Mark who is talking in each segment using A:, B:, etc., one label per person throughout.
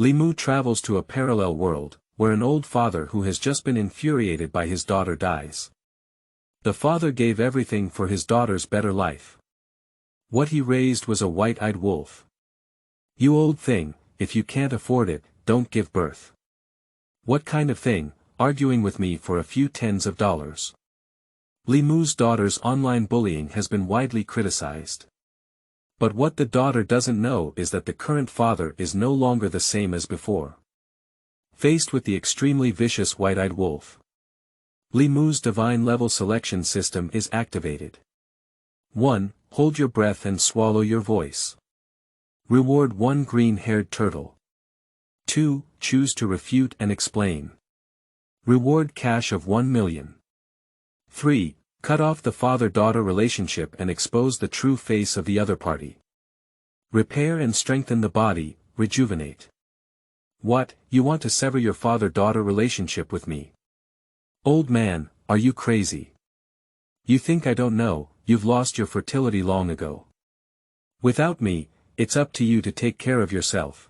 A: Li Mu travels to a parallel world, where an old father who has just been infuriated by his daughter dies. The father gave everything for his daughter's better life. What he raised was a white-eyed wolf. You old thing, if you can't afford it, don't give birth. What kind of thing, arguing with me for a few tens of dollars. Li Mu's daughter's online bullying has been widely criticized. But what the daughter doesn't know is that the current father is no longer the same as before. Faced with the extremely vicious white-eyed wolf, Li Mu's divine level selection system is activated. 1. Hold your breath and swallow your voice. Reward one green-haired turtle. 2. Choose to refute and explain. Reward cash of 1 million. 3. Cut off the father-daughter relationship and expose the true face of the other party. Repair and strengthen the body, rejuvenate. What, you want to sever your father-daughter relationship with me? Old man, are you crazy? You think I don't know, you've lost your fertility long ago. Without me, it's up to you to take care of yourself.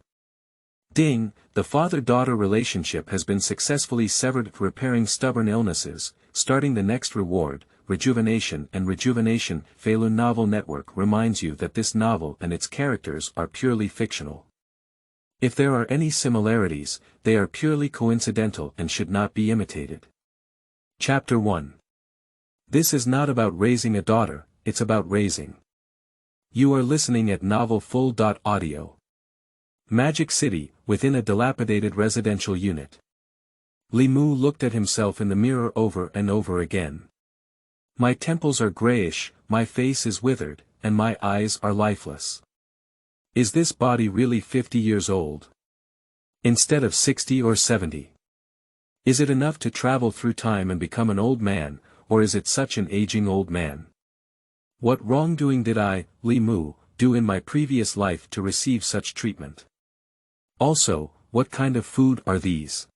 A: Ding, the father-daughter relationship has been successfully severed, repairing stubborn illnesses, starting the next reward, rejuvenation and rejuvenation. Feilu Novel Network reminds you that this novel and its characters are purely fictional. If there are any similarities, they are purely coincidental and should not be imitated. Chapter 1. This is not about raising a daughter, it's about raising. You are listening at Novel Full.Audio. Magic City, within a dilapidated residential unit. Li Mu looked at himself in the mirror over and over again. My temples are grayish, my face is withered, and my eyes are lifeless. Is this body really 50 years old? Instead of 60 or 70? Is it enough to travel through time and become an old man, or is it such an aging old man? What wrongdoing did I, Li Mu, do in my previous life to receive such treatment? Also, what kind of food are these?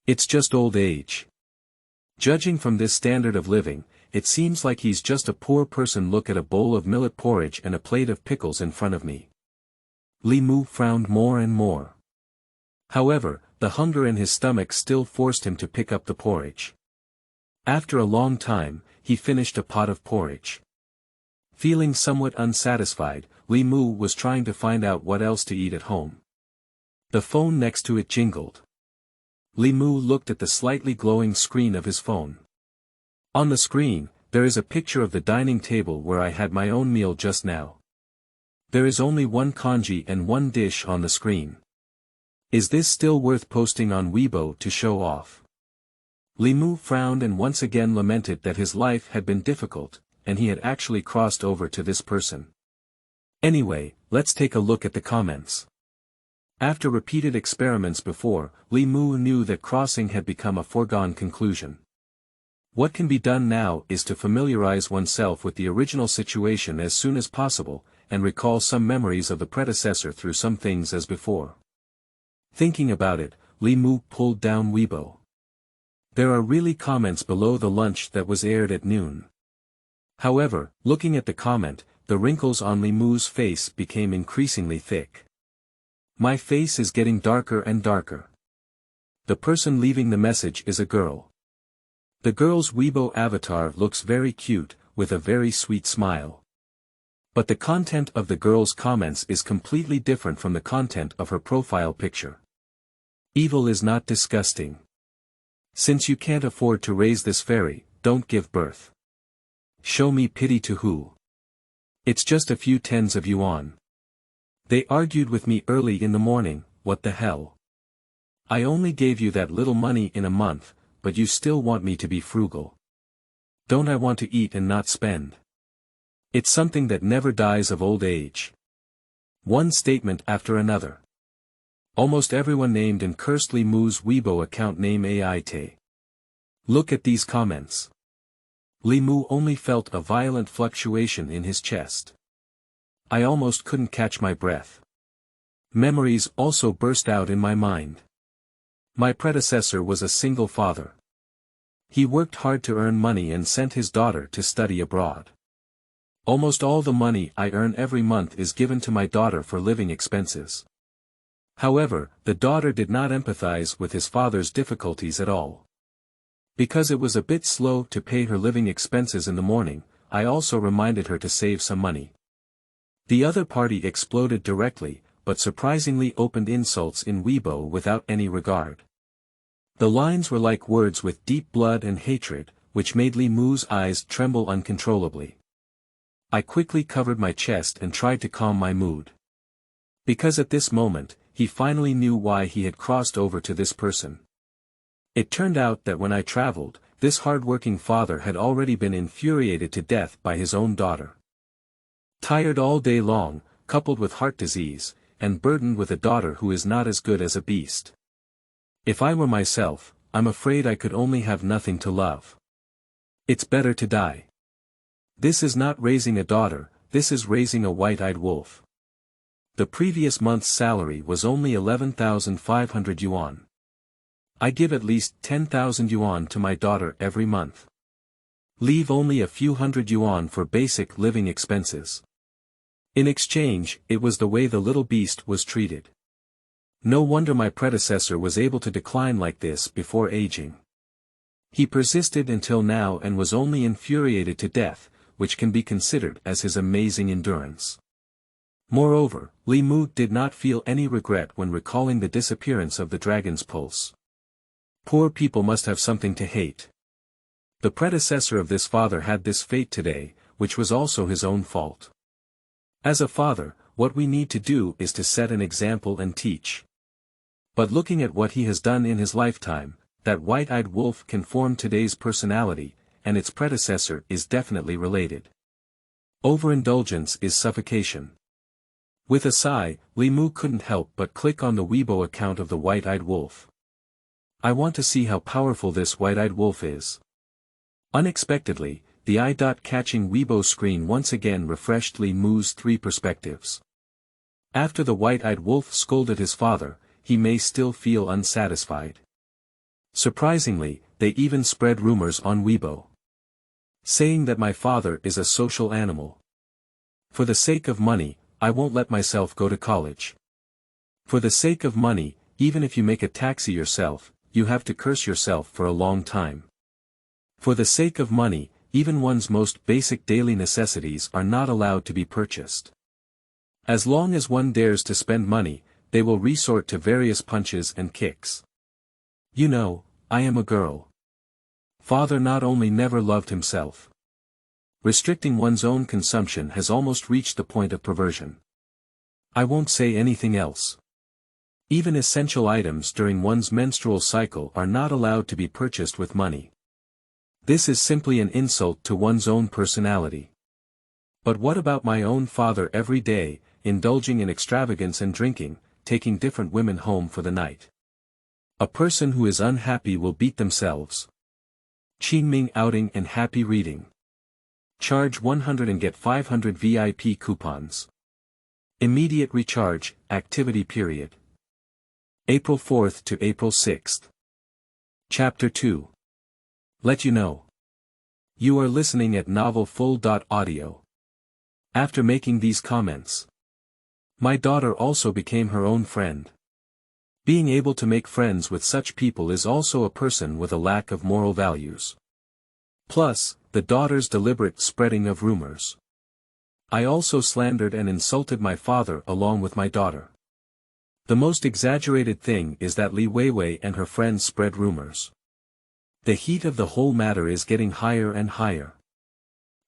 A: It's just old age. Judging from this standard of living, it seems like he's just a poor person. Look at a bowl of millet porridge and a plate of pickles in front of me. Li Mu frowned more and more. However, the hunger in his stomach still forced him to pick up the porridge. After a long time, he finished a pot of porridge. Feeling somewhat unsatisfied, Li Mu was trying to find out what else to eat at home. The phone next to it jingled. Li Mu looked at the slightly glowing screen of his phone. On the screen, there is a picture of the dining table where I had my own meal just now. There is only one kanji and one dish on the screen. Is this still worth posting on Weibo to show off? Li Mu frowned and once again lamented that his life had been difficult, and he had actually crossed over to this person. Anyway, let's take a look at the comments. After repeated experiments before, Li Mu knew that crossing had become a foregone conclusion. What can be done now is to familiarize oneself with the original situation as soon as possible, and recall some memories of the predecessor through some things as before. Thinking about it, Li Mu pulled down Weibo. There are really comments below the lunch that was aired at noon. However, looking at the comment, the wrinkles on Li Mu's face became increasingly thick. My face is getting darker and darker. The person leaving the message is a girl. The girl's Weibo avatar looks very cute, with a very sweet smile. But the content of the girl's comments is completely different from the content of her profile picture. Evil is not disgusting. Since you can't afford to raise this fairy, don't give birth. Show me pity to who? It's just a few tens of yuan. They argued with me early in the morning, what the hell? I only gave you that little money in a month, but you still want me to be frugal. Don't I want to eat and not spend? It's something that never dies of old age. One statement after another. Almost everyone named and cursed Li Mu's Weibo account name Aite. Look at these comments. Li Mu only felt a violent fluctuation in his chest. I almost couldn't catch my breath. Memories also burst out in my mind. My predecessor was a single father. He worked hard to earn money and sent his daughter to study abroad. Almost all the money I earn every month is given to my daughter for living expenses. However, the daughter did not empathize with his father's difficulties at all. Because it was a bit slow to pay her living expenses in the morning, I also reminded her to save some money. The other party exploded directly, but surprisingly opened insults in Weibo without any regard. The lines were like words with deep blood and hatred, which made Li Mu's eyes tremble uncontrollably. I quickly covered my chest and tried to calm my mood. Because at this moment, he finally knew why he had crossed over to this person. It turned out that when I traveled, this hard-working father had already been infuriated to death by his own daughter. Tired all day long, coupled with heart disease, and burdened with a daughter who is not as good as a beast. If I were myself, I'm afraid I could only have nothing to love. It's better to die. This is not raising a daughter, this is raising a white-eyed wolf. The previous month's salary was only 11,500 yuan. I give at least 10,000 yuan to my daughter every month. Leave only a few hundred yuan for basic living expenses. In exchange, it was the way the little beast was treated. No wonder my predecessor was able to decline like this before aging. He persisted until now and was only infuriated to death, which can be considered as his amazing endurance. Moreover, Li Mu did not feel any regret when recalling the disappearance of the dragon's pulse. Poor people must have something to hate. The predecessor of this father had this fate today, which was also his own fault. As a father, what we need to do is to set an example and teach. But looking at what he has done in his lifetime, that white-eyed wolf can form today's personality, and its predecessor is definitely related. Overindulgence is suffocation. With a sigh, Li Mu couldn't help but click on the Weibo account of the white-eyed wolf. I want to see how powerful this white-eyed wolf is. Unexpectedly, the eye-catching Weibo screen once again refreshed Li Mu's 3 perspectives. After the white-eyed wolf scolded his father, he may still feel unsatisfied. Surprisingly, they even spread rumors on Weibo, saying that my father is a social animal. For the sake of money, I won't let myself go to college. For the sake of money, even if you make a taxi yourself, you have to curse yourself for a long time. For the sake of money, even one's most basic daily necessities are not allowed to be purchased. As long as one dares to spend money, they will resort to various punches and kicks. You know, I am a girl. Father not only never loved himself. Restricting one's own consumption has almost reached the point of perversion. I won't say anything else. Even essential items during one's menstrual cycle are not allowed to be purchased with money. This is simply an insult to one's own personality. But what about my own father every day, indulging in extravagance and drinking, taking different women home for the night? A person who is unhappy will beat themselves. Qingming outing and happy reading. Charge 100 and get 500 VIP coupons. Immediate recharge, activity period. April 4th to April 6th. Chapter 2. Let you know. You are listening at novel.Audio. After making these comments, my daughter also became her own friend. Being able to make friends with such people is also a person with a lack of moral values. Plus, the daughter's deliberate spreading of rumors. I also slandered and insulted my father along with my daughter. The most exaggerated thing is that Li Weiwei and her friends spread rumors. The heat of the whole matter is getting higher and higher.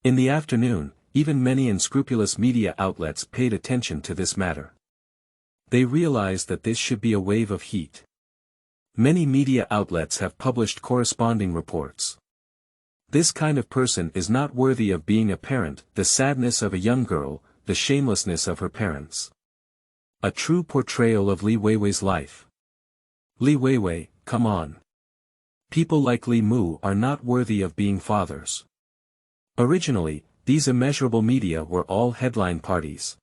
A: In the afternoon, even many unscrupulous media outlets paid attention to this matter. They realized that this should be a wave of heat. Many media outlets have published corresponding reports. This kind of person is not worthy of being a parent, the sadness of a young girl, the shamelessness of her parents. A true portrayal of Li Weiwei's life. Li Weiwei, come on. People like Li Mu are not worthy of being fathers. Originally, these immeasurable media were all headline parties.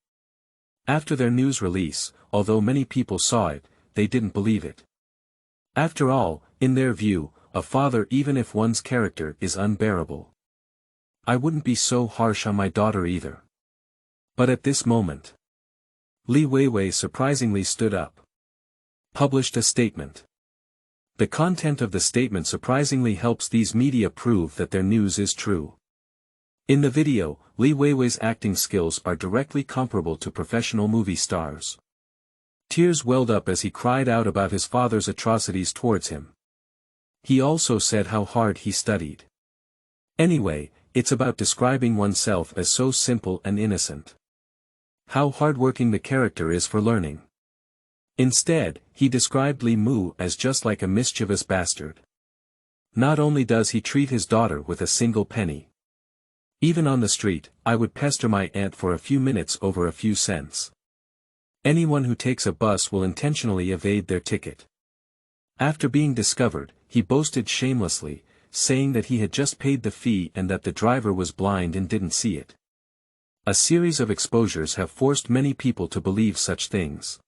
A: After their news release, although many people saw it, they didn't believe it. After all, in their view, a father even if one's character is unbearable. I wouldn't be so harsh on my daughter either. But at this moment, Li Weiwei surprisingly stood up. published a statement. The content of the statement surprisingly helps these media prove that their news is true. In the video, Li Weiwei's acting skills are directly comparable to professional movie stars. Tears welled up as he cried out about his father's atrocities towards him. He also said how hard he studied. Anyway, it's about describing oneself as so simple and innocent. How hardworking the character is for learning. Instead, he described Li Mu as just like a mischievous bastard. Not only does he treat his daughter with a single penny. Even on the street, I would pester my aunt for a few minutes over a few cents. Anyone who takes a bus will intentionally evade their ticket. After being discovered, he boasted shamelessly, saying that he had just paid the fee and that the driver was blind and didn't see it. A series of exposures have forced many people to believe such things.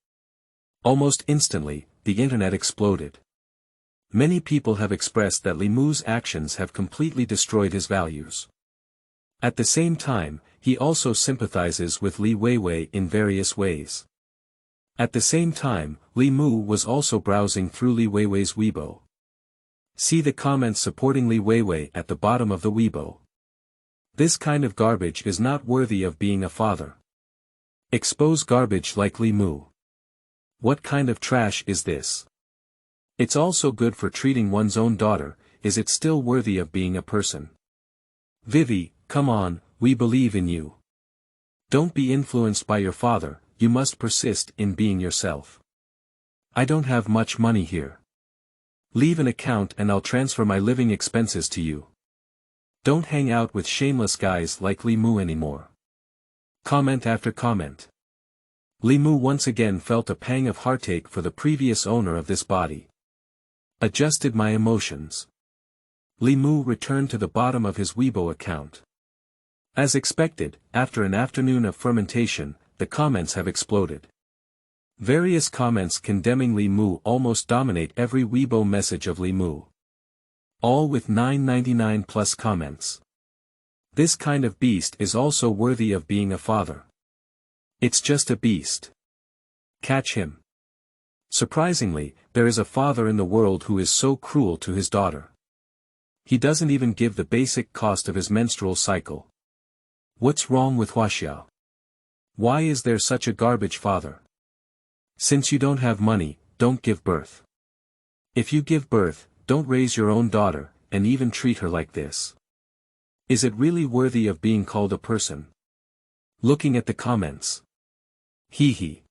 A: Almost instantly, the internet exploded. Many people have expressed that Li Mu's actions have completely destroyed his values. At the same time, he also sympathizes with Li Weiwei in various ways. At the same time, Li Mu was also browsing through Li Weiwei's Weibo. See the comments supporting Li Weiwei at the bottom of the Weibo. This kind of garbage is not worthy of being a father. Expose garbage like Li Mu. What kind of trash is this? It's also good for treating one's own daughter, is it still worthy of being a person? Vivi, come on, we believe in you. Don't be influenced by your father, you must persist in being yourself. I don't have much money here. Leave an account and I'll transfer my living expenses to you. Don't hang out with shameless guys like Li Mu anymore. Comment after comment. Li Mu once again felt a pang of heartache for the previous owner of this body. Adjusted my emotions. Li Mu returned to the bottom of his Weibo account. As expected, after an afternoon of fermentation, the comments have exploded. Various comments condemning Li Mu almost dominate every Weibo message of Li Mu. All with 999 plus comments. This kind of beast is also worthy of being a father. It's just a beast. Catch him. Surprisingly, there is a father in the world who is so cruel to his daughter. He doesn't even give the basic cost of his menstrual cycle. What's wrong with Huaxiao? Why is there such a garbage father? Since you don't have money, don't give birth. If you give birth, don't raise your own daughter, and even treat her like this. Is it really worthy of being called a person? Looking at the comments. Hee hee.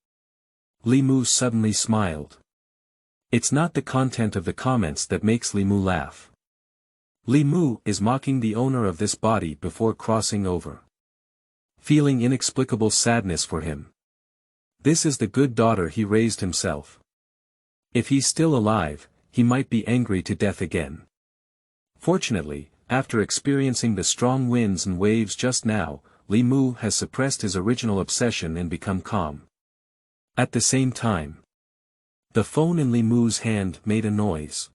A: Li Mu suddenly smiled. It's not the content of the comments that makes Li Mu laugh. Li Mu is mocking the owner of this body before crossing over. Feeling inexplicable sadness for him. This is the good daughter he raised himself. If he's still alive, he might be angry to death again. Fortunately, after experiencing the strong winds and waves just now, Li Mu has suppressed his original obsession and become calm. At the same time, the phone in Li Mu's hand made a noise.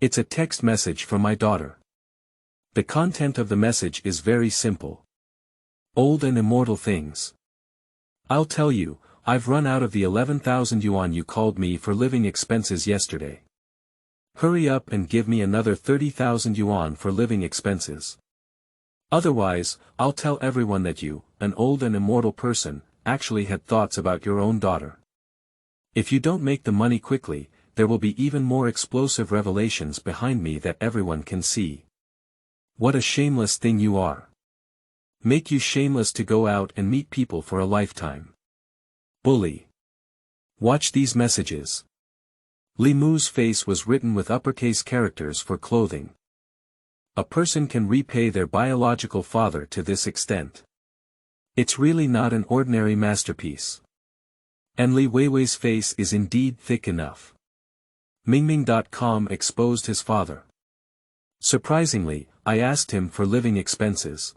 A: It's a text message from my daughter. The content of the message is very simple. Old and immortal things. I'll tell you, I've run out of the 11,000 yuan you called me for living expenses yesterday. Hurry up and give me another 30,000 yuan for living expenses. Otherwise, I'll tell everyone that you, an old and immortal person, actually had thoughts about your own daughter. If you don't make the money quickly, there will be even more explosive revelations behind me that everyone can see. What a shameless thing you are. Make you shameless to go out and meet people for a lifetime. Bully. Watch these messages. Li Mu's face was written with uppercase characters for clothing. A person can repay their biological father to this extent. It's really not an ordinary masterpiece. And Li Weiwei's face is indeed thick enough. Mingming.com exposed his father. Surprisingly, I asked him for living expenses.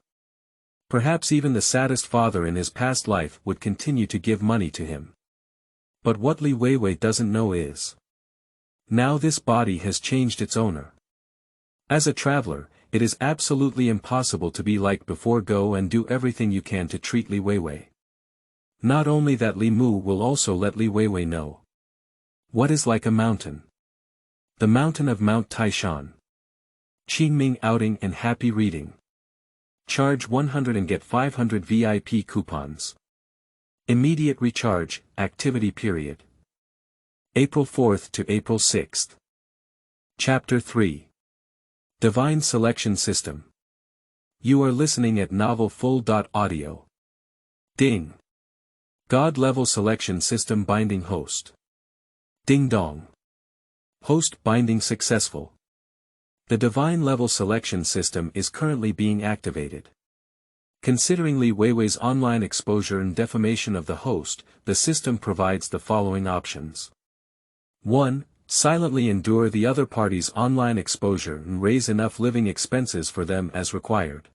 A: Perhaps even the saddest father in his past life would continue to give money to him. But what Li Weiwei doesn't know is, now this body has changed its owner. As a traveler, it is absolutely impossible to be like before. Go and do everything you can to treat Li Weiwei. Not only that, Li Mu will also let Li Weiwei know. What is like a mountain? The mountain of Mount Taishan. Qingming outing and happy reading. Charge 100 and get 500 VIP coupons. Immediate recharge, activity period. April 4th to April 6th. Chapter 3. Divine Selection System. You are listening at novel.Audio. Ding. God Level Selection System Binding Host. Ding dong. Host binding successful. The Divine Level Selection System is currently being activated. Considering Li Weiwei's online exposure and defamation of the host, the system provides the following options. 1. Silently endure the other party's online exposure and raise enough living expenses for them as required.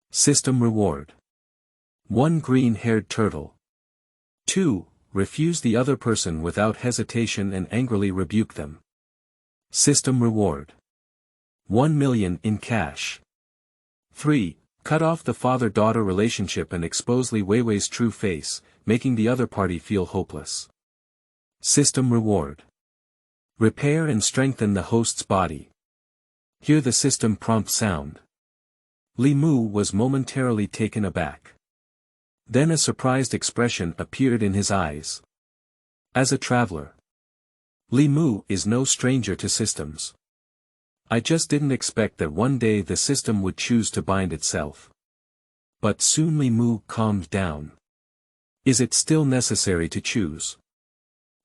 A: System reward. 1 green-haired turtle. 2. Refuse the other person without hesitation and angrily rebuke them. System reward. 1 million in cash. 3. Cut off the father-daughter relationship and expose Li Weiwei's true face, making the other party feel hopeless. System reward. Repair and strengthen the host's body. Hear the system prompt sound. Li Mu was momentarily taken aback. Then a surprised expression appeared in his eyes. As a traveler, Li Mu is no stranger to systems. I just didn't expect that one day the system would choose to bind itself. But soon Li Mu calmed down. Is it still necessary to choose?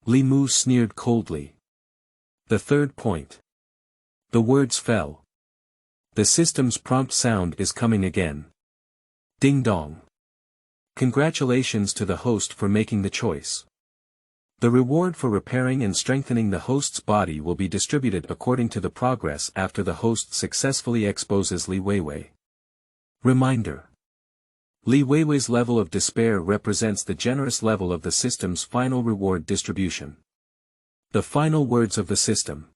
A: Li Mu sneered coldly. The third point. The words fell. The system's prompt sound is coming again. Ding dong. Congratulations to the host for making the choice. The reward for repairing and strengthening the host's body will be distributed according to the progress after the host successfully exposes Li Weiwei. Reminder. Li Weiwei's level of despair represents the generous level of the system's final reward distribution. The final words of the system.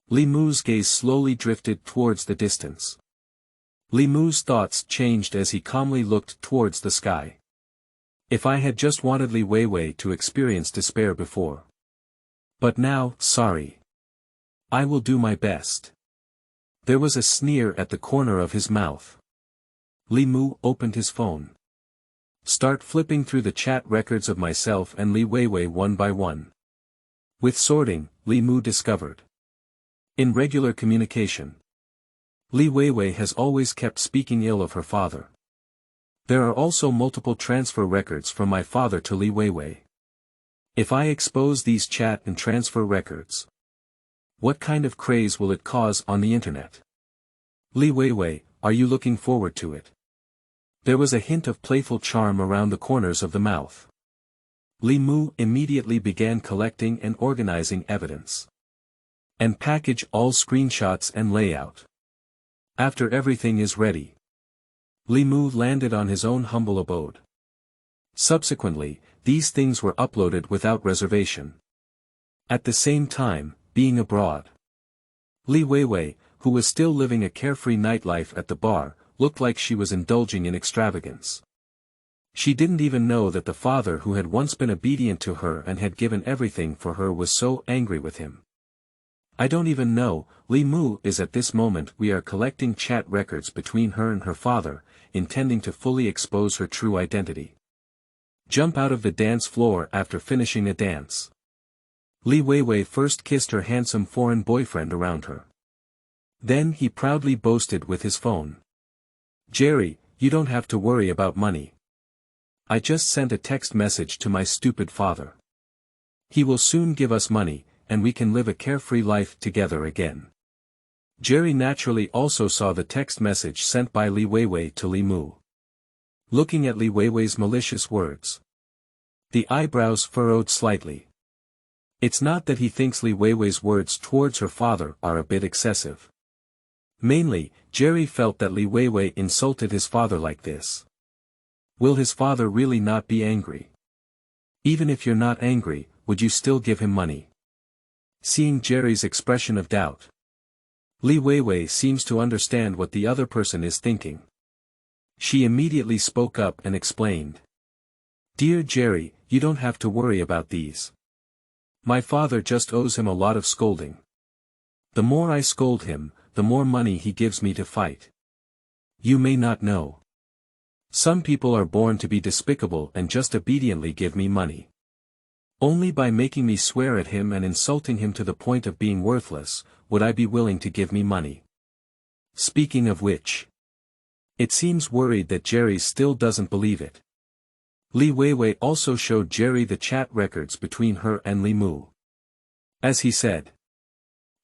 A: Li Mu's gaze slowly drifted towards the distance. Li Mu's thoughts changed as he calmly looked towards the sky. If I had just wanted Li Weiwei to experience despair before. But now, sorry. I will do my best. There was a sneer at the corner of his mouth. Li Mu opened his phone. Start flipping through the chat records of myself and Li Weiwei one by one. With sorting, Li Mu discovered. In regular communication, Li Weiwei has always kept speaking ill of her father. There are also multiple transfer records from my father to Li Weiwei. If I expose these chat and transfer records, what kind of craze will it cause on the internet? Li Weiwei, are you looking forward to it? There was a hint of playful charm around the corners of the mouth. Li Mu immediately began collecting and organizing evidence. And package all screenshots and layout. After everything is ready, Li Mu landed on his own humble abode. Subsequently, these things were uploaded without reservation. At the same time, being abroad, Li Weiwei, who was still living a carefree nightlife at the bar, looked like she was indulging in extravagance. She didn't even know that the father who had once been obedient to her and had given everything for her was so angry with him. I don't even know, Li Mu is at this moment we are collecting chat records between her and her father, intending to fully expose her true identity. Jump out of the dance floor after finishing a dance. Li Weiwei first kissed her handsome foreign boyfriend around her. Then he proudly boasted with his phone. Jerry, you don't have to worry about money. I just sent a text message to my stupid father. He will soon give us money, and we can live a carefree life together again. Jerry naturally also saw the text message sent by Li Weiwei to Li Mu. Looking at Li Weiwei's malicious words, the eyebrows furrowed slightly. It's not that he thinks Li Weiwei's words towards her father are a bit excessive. Mainly, Jerry felt that Li Weiwei insulted his father like this. Will his father really not be angry? Even if you're not angry, would you still give him money? Seeing Jerry's expression of doubt, Li Weiwei seems to understand what the other person is thinking. She immediately spoke up and explained. Dear Jerry, you don't have to worry about these. My father just owes him a lot of scolding. The more I scold him, the more money he gives me to fight. You may not know. Some people are born to be despicable and just obediently give me money. Only by making me swear at him and insulting him to the point of being worthless, would I be willing to give me money. Speaking of which. It seems worried that Jerry still doesn't believe it. Li Weiwei also showed Jerry the chat records between her and Li Mu. As he said.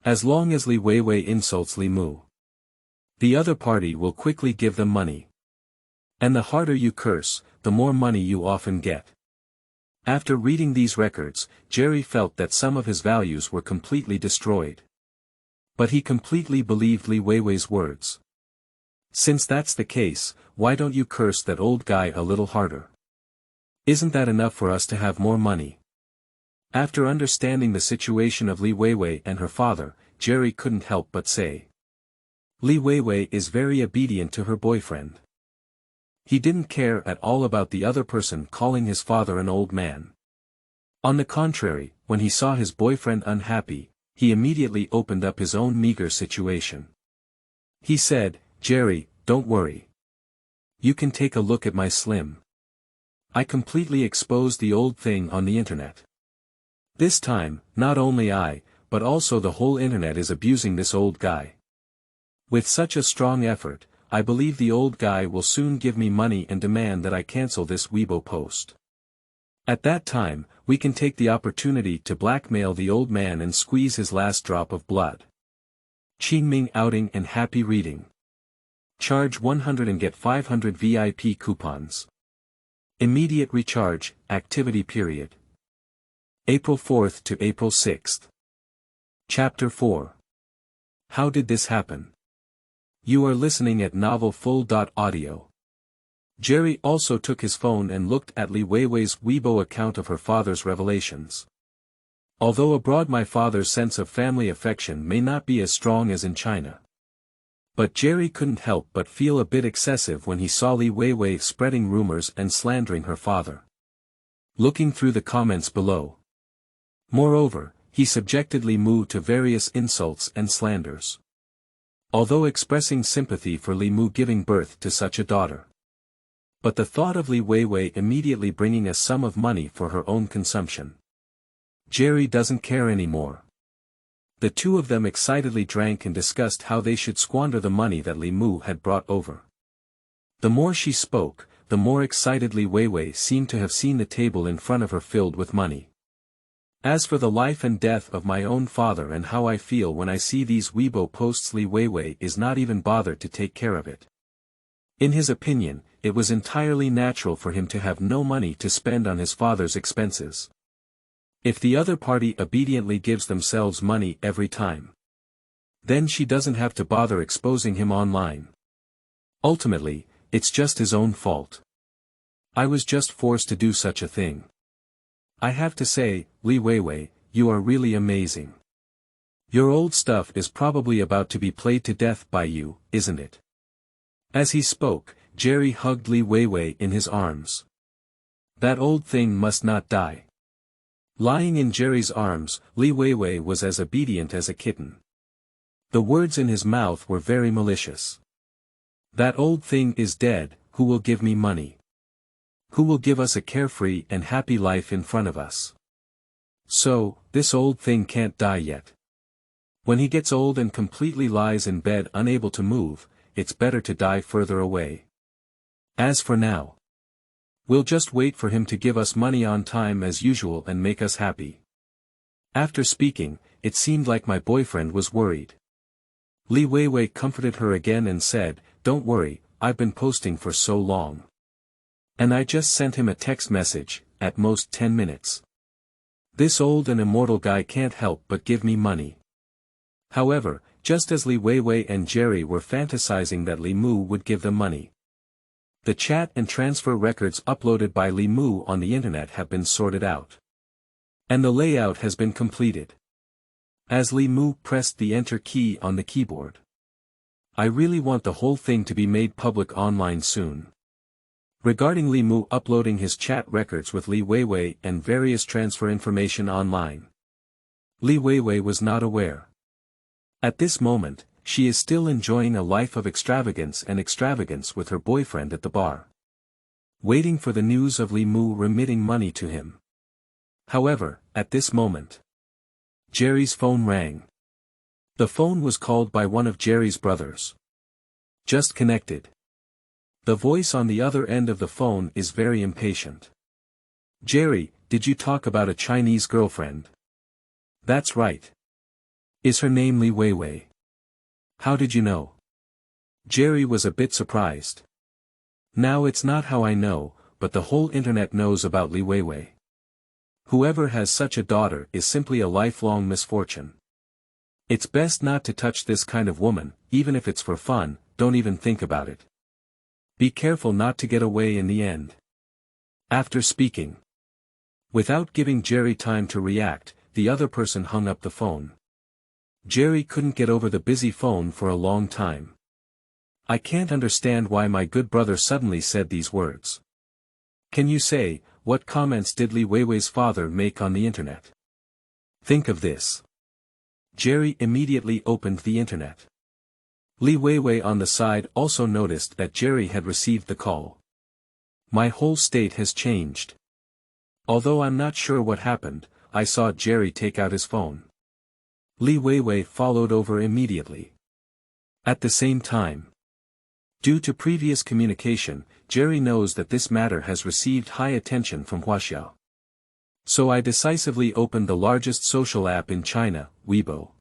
A: As long as Li Weiwei insults Li Mu, the other party will quickly give them money. And the harder you curse, the more money you often get. After reading these records, Jerry felt that some of his values were completely destroyed. But he completely believed Li Weiwei's words. Since that's the case, why don't you curse that old guy a little harder? Isn't that enough for us to have more money? After understanding the situation of Li Weiwei and her father, Jerry couldn't help but say. Li Weiwei is very obedient to her boyfriend. He didn't care at all about the other person calling his father an old man. On the contrary, when he saw his boyfriend unhappy, he immediately opened up his own meager situation. He said, Jerry, don't worry. You can take a look at my slim. I completely exposed the old thing on the internet. This time, not only I, but also the whole internet is abusing this old guy. With such a strong effort, I believe the old guy will soon give me money and demand that I cancel this Weibo post. At that time, we can take the opportunity to blackmail the old man and squeeze his last drop of blood. Qingming outing and happy reading. Charge 100 and get 500 VIP coupons. Immediate recharge, activity period. April 4th to April 6th. Chapter 4. How did this happen? You are listening at novel.Audio. Jerry also took his phone and looked at Li Weiwei's Weibo account of her father's revelations. Although abroad my father's sense of family affection may not be as strong as in China. But Jerry couldn't help but feel a bit excessive when he saw Li Weiwei spreading rumors and slandering her father. Looking through the comments below. Moreover, he subjected Li Mu to various insults and slanders. Although expressing sympathy for Li Mu giving birth to such a daughter. But the thought of Li Weiwei immediately bringing a sum of money for her own consumption. Jerry doesn't care anymore. The two of them excitedly drank and discussed how they should squander the money that Li Mu had brought over. The more she spoke, the more excited Li Weiwei seemed to have seen the table in front of her filled with money. As for the life and death of my own father and how I feel when I see these Weibo posts, Li Weiwei is not even bothered to take care of it. In his opinion, it was entirely natural for him to have no money to spend on his father's expenses. If the other party obediently gives themselves money every time, then she doesn't have to bother exposing him online. Ultimately, it's just his own fault. I was just forced to do such a thing. I have to say, Li Weiwei, you are really amazing. Your old stuff is probably about to be played to death by you, isn't it? As he spoke, Jerry hugged Li Weiwei in his arms. That old thing must not die. Lying in Jerry's arms, Li Weiwei was as obedient as a kitten. The words in his mouth were very malicious. That old thing is dead, who will give me money? Who will give us a carefree and happy life in front of us? So, this old thing can't die yet. When he gets old and completely lies in bed unable to move, it's better to die further away. As for now, we'll just wait for him to give us money on time as usual and make us happy. After speaking, it seemed like my boyfriend was worried. Li Weiwei comforted her again and said, "Don't worry, I've been posting for so long. And I just sent him a text message, at most 10 minutes. This old and immortal guy can't help but give me money." However, just as Li Weiwei and Jerry were fantasizing that Li Mu would give them money, the chat and transfer records uploaded by Li Mu on the internet have been sorted out. And the layout has been completed. As Li Mu pressed the enter key on the keyboard. I really want the whole thing to be made public online soon. Regarding Li Mu uploading his chat records with Li Weiwei and various transfer information online. Li Weiwei was not aware. At this moment, she is still enjoying a life of extravagance with her boyfriend at the bar. Waiting for the news of Li Mu remitting money to him. However, at this moment, Jerry's phone rang. The phone was called by one of Jerry's brothers. Just connected. The voice on the other end of the phone is very impatient. Jerry, did you talk about a Chinese girlfriend? That's right. Is her name Li Weiwei? How did you know? Jerry was a bit surprised. Now it's not how I know, but the whole internet knows about Li Weiwei. Whoever has such a daughter is simply a lifelong misfortune. It's best not to touch this kind of woman, even if it's for fun, don't even think about it. Be careful not to get away in the end. After speaking. Without giving Jerry time to react, the other person hung up the phone. Jerry couldn't get over the busy phone for a long time. I can't understand why my good brother suddenly said these words. Can you say, what comments did Li Weiwei's father make on the internet? Think of this. Jerry immediately opened the internet. Li Weiwei on the side also noticed that Jerry had received the call. My whole state has changed. Although I'm not sure what happened, I saw Jerry take out his phone. Li Weiwei followed over immediately. At the same time, due to previous communication, Jerry knows that this matter has received high attention from Huaxiao. So I decisively opened the largest social app in China, Weibo.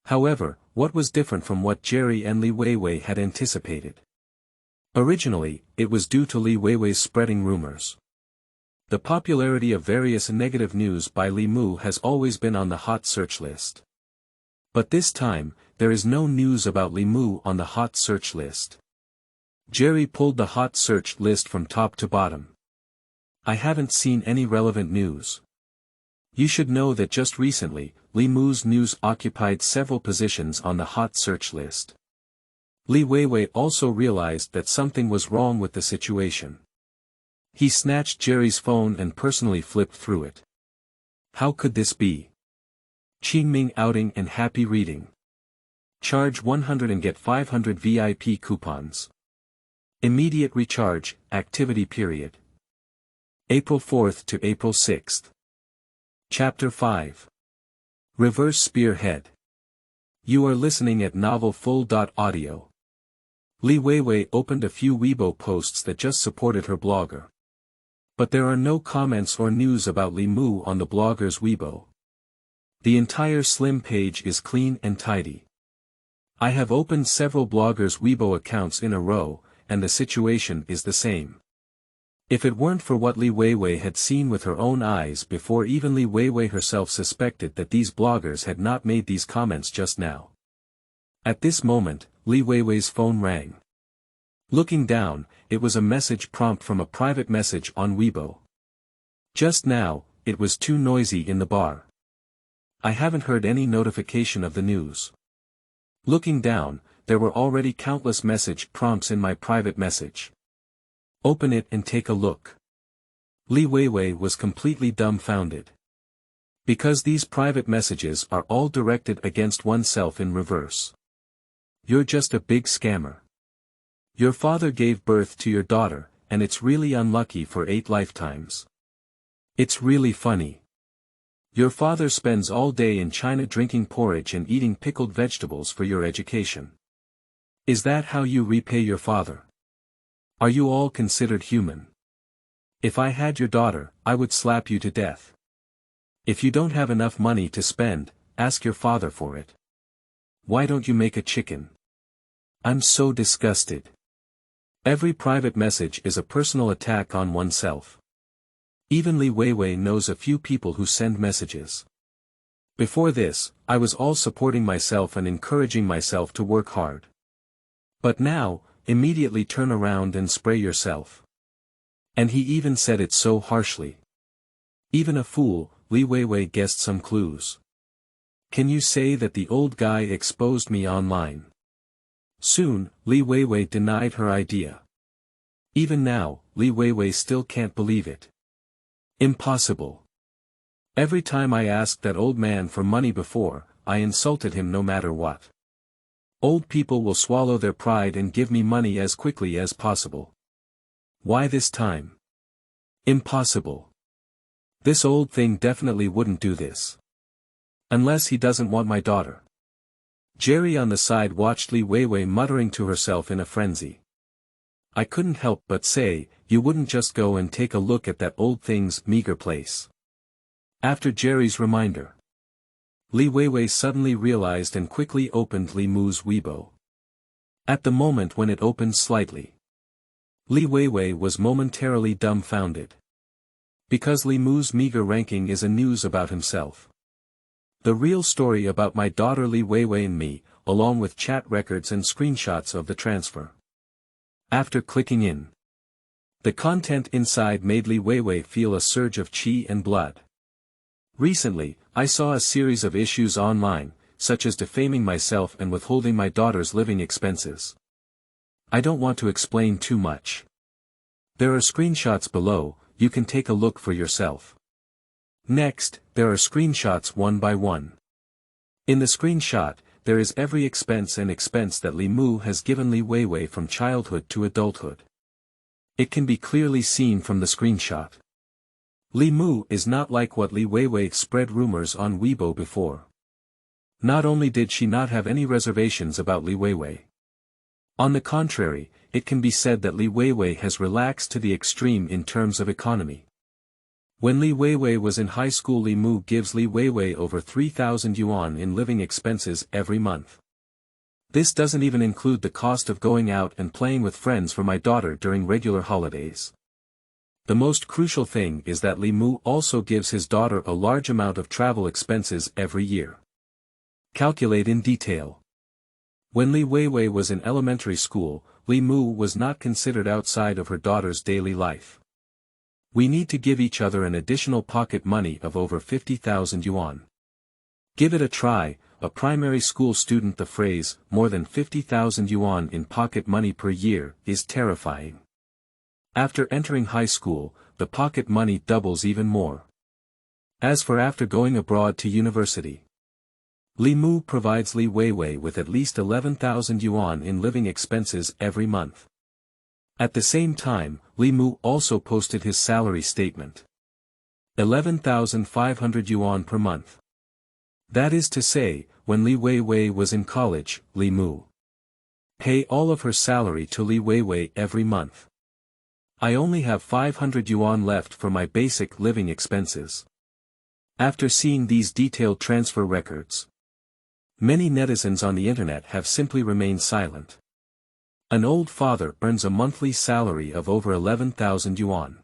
A: However, what was different from what Jerry and Li Weiwei had anticipated? Originally, it was due to Li Weiwei's spreading rumors. The popularity of various negative news by Li Mu has always been on the hot search list. But this time, there is no news about Li Mu on the hot search list. Jerry pulled the hot search list from top to bottom. I haven't seen any relevant news. You should know that just recently, Li Mu's news occupied several positions on the hot search list. Li Weiwei also realized that something was wrong with the situation. He snatched Jerry's phone and personally flipped through it. How could this be? Qingming outing and happy reading. Charge 100 and get 500 VIP coupons. Immediate recharge, activity period. April 4th to April 6th. Chapter 5. Reverse Spearhead. You are listening at novelfull.audio. Li Weiwei opened a few Weibo posts that just supported her blogger. But there are no comments or news about Li Mu on the blogger's Weibo. The entire slim page is clean and tidy. I have opened several bloggers' Weibo accounts in a row, and the situation is the same. If it weren't for what Li Weiwei had seen with her own eyes before even Li Weiwei herself suspected that these bloggers had not made these comments just now. At this moment, Li Weiwei's phone rang. Looking down, it was a message prompt from a private message on Weibo. Just now, it was too noisy in the bar. I haven't heard any notification of the news. Looking down, there were already countless message prompts in my private message. Open it and take a look. Li Weiwei was completely dumbfounded. Because these private messages are all directed against oneself in reverse. You're just a big scammer. Your father gave birth to your daughter, and it's really unlucky for 8 lifetimes. It's really funny. Your father spends all day in China drinking porridge and eating pickled vegetables for your education. Is that how you repay your father? Are you all considered human? If I had your daughter, I would slap you to death. If you don't have enough money to spend, ask your father for it. Why don't you make a chicken? I'm so disgusted. Every private message is a personal attack on oneself. Even Li Weiwei knows a few people who send messages. Before this, I was all supporting myself and encouraging myself to work hard. But now, immediately turn around and spray yourself. And he even said it so harshly. Even a fool, Li Weiwei guessed some clues. Can you say that the old guy exposed me online? Soon, Li Weiwei denied her idea. Even now, Li Weiwei still can't believe it. Impossible. Every time I asked that old man for money before, I insulted him no matter what. Old people will swallow their pride and give me money as quickly as possible. Why this time? Impossible. This old thing definitely wouldn't do this. Unless he doesn't want my daughter. Jerry on the side watched Li Weiwei muttering to herself in a frenzy. I couldn't help but say, you wouldn't just go and take a look at that old thing's meager place. After Jerry's reminder, Li Weiwei suddenly realized and quickly opened Li Mu's Weibo. At the moment when it opened slightly, Li Weiwei was momentarily dumbfounded. Because Li Mu's meager ranking is a news about himself. The real story about my daughter Li Weiwei and me, along with chat records and screenshots of the transfer. After clicking in, the content inside made Li Weiwei feel a surge of qi and blood. Recently, I saw a series of issues online, such as defaming myself and withholding my daughter's living expenses. I don't want to explain too much. There are screenshots below, you can take a look for yourself. Next, there are screenshots one by one. In the screenshot, there is every expense that Li Mu has given Li Weiwei from childhood to adulthood. It can be clearly seen from the screenshot. Li Mu is not like what Li Weiwei spread rumors on Weibo before. Not only did she not have any reservations about Li Weiwei. On the contrary, it can be said that Li Weiwei has relaxed to the extreme in terms of economy. When Li Weiwei was in high school, Li Mu gives Li Weiwei over 3,000 yuan in living expenses every month. This doesn't even include the cost of going out and playing with friends for my daughter during regular holidays. The most crucial thing is that Li Mu also gives his daughter a large amount of travel expenses every year. Calculate in detail. When Li Weiwei was in elementary school, Li Mu was not considered outside of her daughter's daily life. We need to give each other an additional pocket money of over 50,000 yuan. Give it a try, a primary school student. The phrase, more than 50,000 yuan in pocket money per year, is terrifying. After entering high school, the pocket money doubles even more. As for after going abroad to university, Li Mu provides Li Weiwei with at least 11,000 yuan in living expenses every month. At the same time, Li Mu also posted his salary statement. 11,500 yuan per month. That is to say, when Li Weiwei was in college, Li Mu pay all of her salary to Li Weiwei every month. I only have 500 yuan left for my basic living expenses. After seeing these detailed transfer records, many netizens on the internet have simply remained silent. An old father earns a monthly salary of over 11,000 yuan.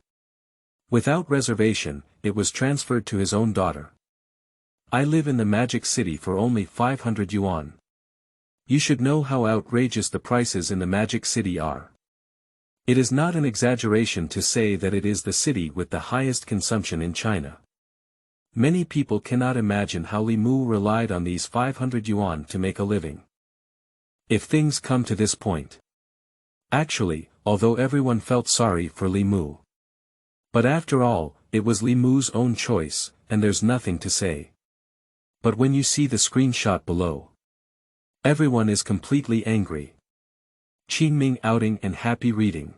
A: Without reservation, it was transferred to his own daughter. I live in the Magic City for only 500 yuan. You should know how outrageous the prices in the Magic City are. It is not an exaggeration to say that it is the city with the highest consumption in China. Many people cannot imagine how Li Mu relied on these 500 yuan to make a living. If things come to this point. Actually, although everyone felt sorry for Li Mu. But after all, it was Li Mu's own choice, and there's nothing to say. But when you see the screenshot below, everyone is completely angry. Qingming outing and happy reading.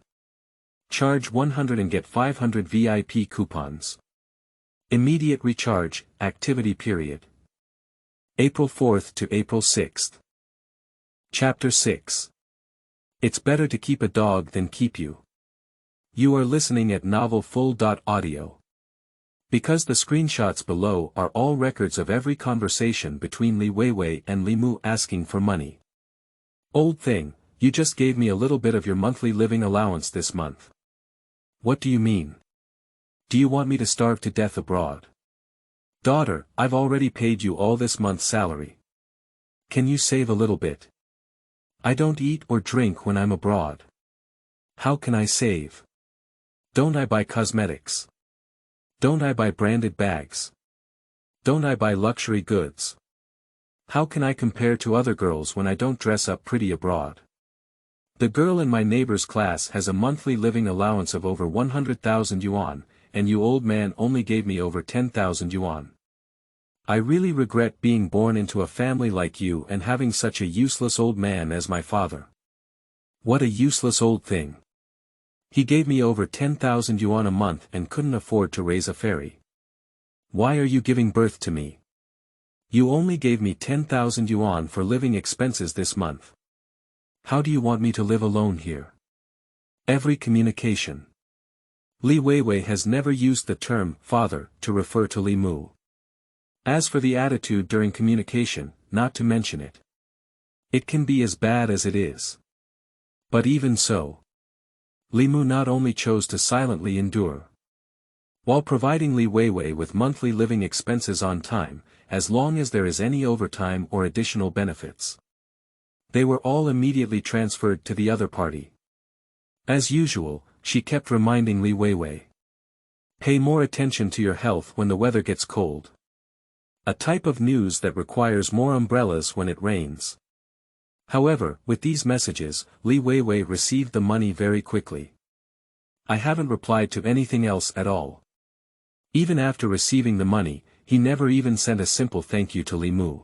A: Charge 100 and get 500 VIP coupons. Immediate recharge, activity period. April 4th to April 6th. Chapter 6. It's better to keep a dog than keep you. You are listening at novel.Audio. Because the screenshots below are all records of every conversation between Li Weiwei and Li Mu asking for money. Old thing, you just gave me a little bit of your monthly living allowance this month. What do you mean? Do you want me to starve to death abroad? Daughter, I've already paid you all this month's salary. Can you save a little bit? I don't eat or drink when I'm abroad. How can I save? Don't I buy cosmetics? Don't I buy branded bags? Don't I buy luxury goods? How can I compare to other girls when I don't dress up pretty abroad? The girl in my neighbor's class has a monthly living allowance of over 100,000 yuan, and you old man only gave me over 10,000 yuan. I really regret being born into a family like you and having such a useless old man as my father. What a useless old thing. He gave me over 10,000 yuan a month and couldn't afford to raise a fairy. Why are you giving birth to me? You only gave me 10,000 yuan for living expenses this month. How do you want me to live alone here? Every communication. Li Weiwei has never used the term father to refer to Li Mu. As for the attitude during communication, not to mention it. It can be as bad as it is. But even so, Li Mu not only chose to silently endure. While providing Li Weiwei with monthly living expenses on time, as long as there is any overtime or additional benefits, they were all immediately transferred to the other party. As usual, she kept reminding Li Weiwei. Pay more attention to your health when the weather gets cold. A type of news that requires more umbrellas when it rains. However, with these messages, Li Weiwei received the money very quickly. I haven't replied to anything else at all. Even after receiving the money, he never even sent a simple thank you to Li Mu.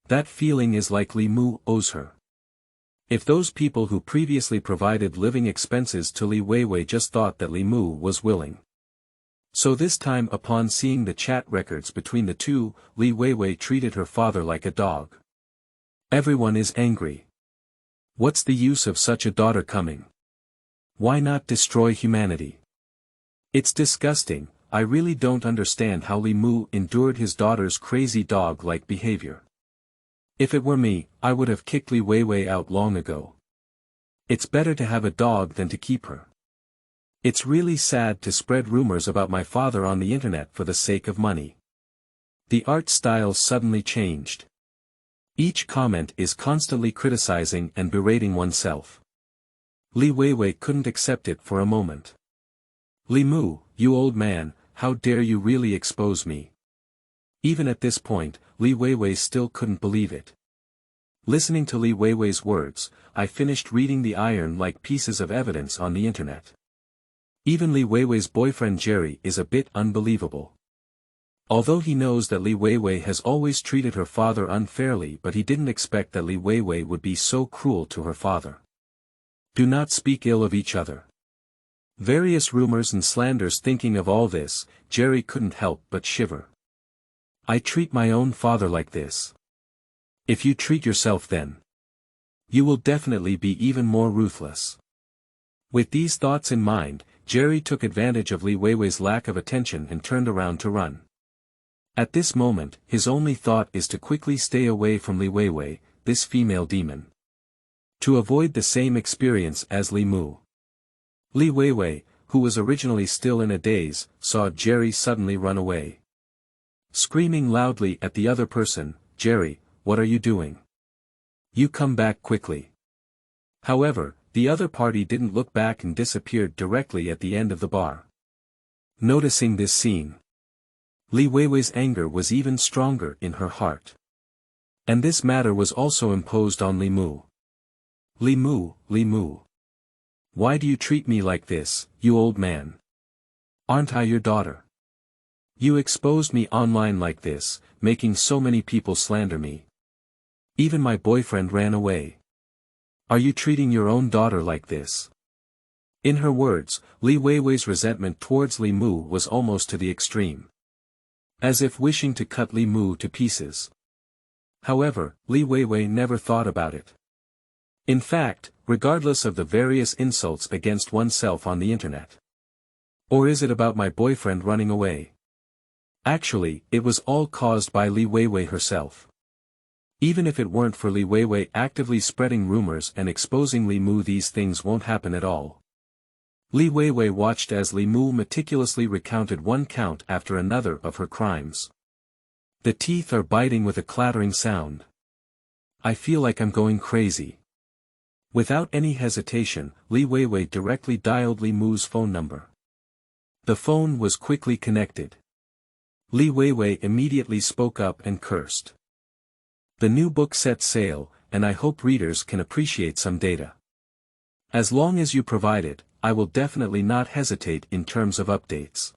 A: That feeling is like Li Mu owes her. If those people who previously provided living expenses to Li Weiwei just thought that Li Mu was willing. So this time upon seeing the chat records between the two, Li Weiwei treated her father like a dog. Everyone is angry. What's the use of such a daughter coming? Why not destroy humanity? It's disgusting. I really don't understand how Li Mu endured his daughter's crazy dog-like behavior. If it were me, I would have kicked Li Weiwei out long ago. It's better to have a dog than to keep her. It's really sad to spread rumors about my father on the internet for the sake of money. The art style suddenly changed. Each comment is constantly criticizing and berating oneself. Li Weiwei couldn't accept it for a moment. Li Mu, you old man, how dare you really expose me? Even at this point, Li Weiwei still couldn't believe it. Listening to Li Weiwei's words, I finished reading the iron-like pieces of evidence on the internet. Even Li Weiwei's boyfriend Jerry is a bit unbelievable. Although he knows that Li Weiwei has always treated her father unfairly, but he didn't expect that Li Weiwei would be so cruel to her father. Do not speak ill of each other. Various rumors and slanders. Thinking of all this, Jerry couldn't help but shiver. I treat my own father like this. If you treat yourself then, you will definitely be even more ruthless. With these thoughts in mind, Jerry took advantage of Li Weiwei's lack of attention and turned around to run. At this moment, his only thought is to quickly stay away from Li Weiwei, this female demon. To avoid the same experience as Li Mu. Li Weiwei, who was originally still in a daze, saw Jerry suddenly run away. Screaming loudly at the other person, Jerry, what are you doing? You come back quickly. However, the other party didn't look back and disappeared directly at the end of the bar. Noticing this scene, Li Weiwei's anger was even stronger in her heart. And this matter was also imposed on Li Mu. Li Mu, Li Mu. Why do you treat me like this, you old man? Aren't I your daughter? You exposed me online like this, making so many people slander me. Even my boyfriend ran away. Are you treating your own daughter like this? In her words, Li Weiwei's resentment towards Li Mu was almost to the extreme. As if wishing to cut Li Mu to pieces. However, Li Weiwei never thought about it. In fact, regardless of the various insults against oneself on the internet. Or is it about my boyfriend running away? Actually, it was all caused by Li Weiwei herself. Even if it weren't for Li Weiwei actively spreading rumors and exposing Li Mu, these things won't happen at all. Li Weiwei watched as Li Mu meticulously recounted one count after another of her crimes. The teeth are biting with a clattering sound. I feel like I'm going crazy. Without any hesitation, Li Weiwei directly dialed Li Mu's phone number. The phone was quickly connected. Li Weiwei immediately spoke up and cursed. The new book sets sail, and I hope readers can appreciate some data. As long as you provide it, I will definitely not hesitate in terms of updates.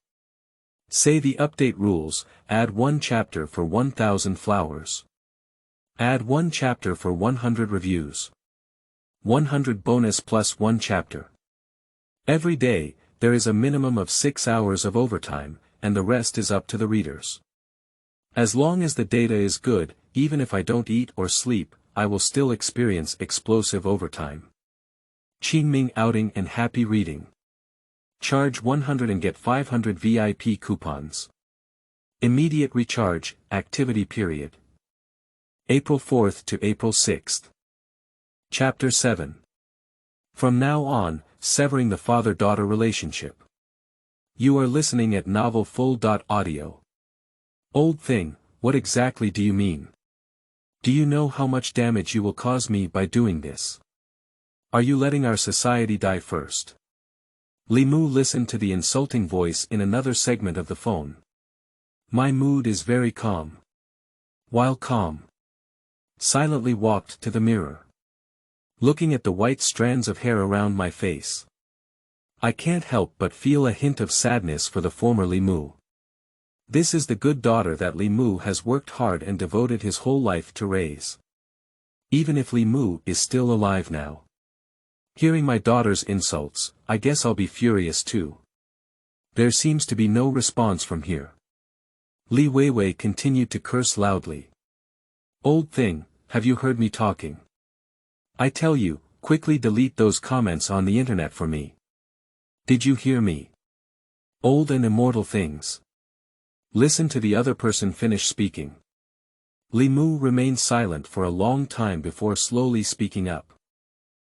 A: Say the update rules: add 1 chapter for 1000 flowers. Add 1 chapter for 100 reviews. 100 bonus plus 1 chapter. Every day, there is a minimum of 6 hours of overtime, and the rest is up to the readers. As long as the data is good, even if I don't eat or sleep, I will still experience explosive overtime. Qingming outing and happy reading. Charge 100 and get 500 VIP coupons. Immediate recharge, activity period. April 4th to April 6th. Chapter 7. From now on, severing the father-daughter relationship. You are listening at novel.Audio. Old thing, what exactly do you mean? Do you know how much damage you will cause me by doing this? Are you letting our society die first? Li Mu listened to the insulting voice in another segment of the phone. My mood is very calm. While calm, silently walked to the mirror. Looking at the white strands of hair around my face, I can't help but feel a hint of sadness for the former Li Mu. This is the good daughter that Li Mu has worked hard and devoted his whole life to raise. Even if Li Mu is still alive now. Hearing my daughter's insults, I guess I'll be furious too. There seems to be no response from here. Li Weiwei continued to curse loudly. Old thing, have you heard me talking? I tell you, quickly delete those comments on the internet for me. Did you hear me? Old and immortal things. Listen to the other person finish speaking. Li Mu remained silent for a long time before slowly speaking up.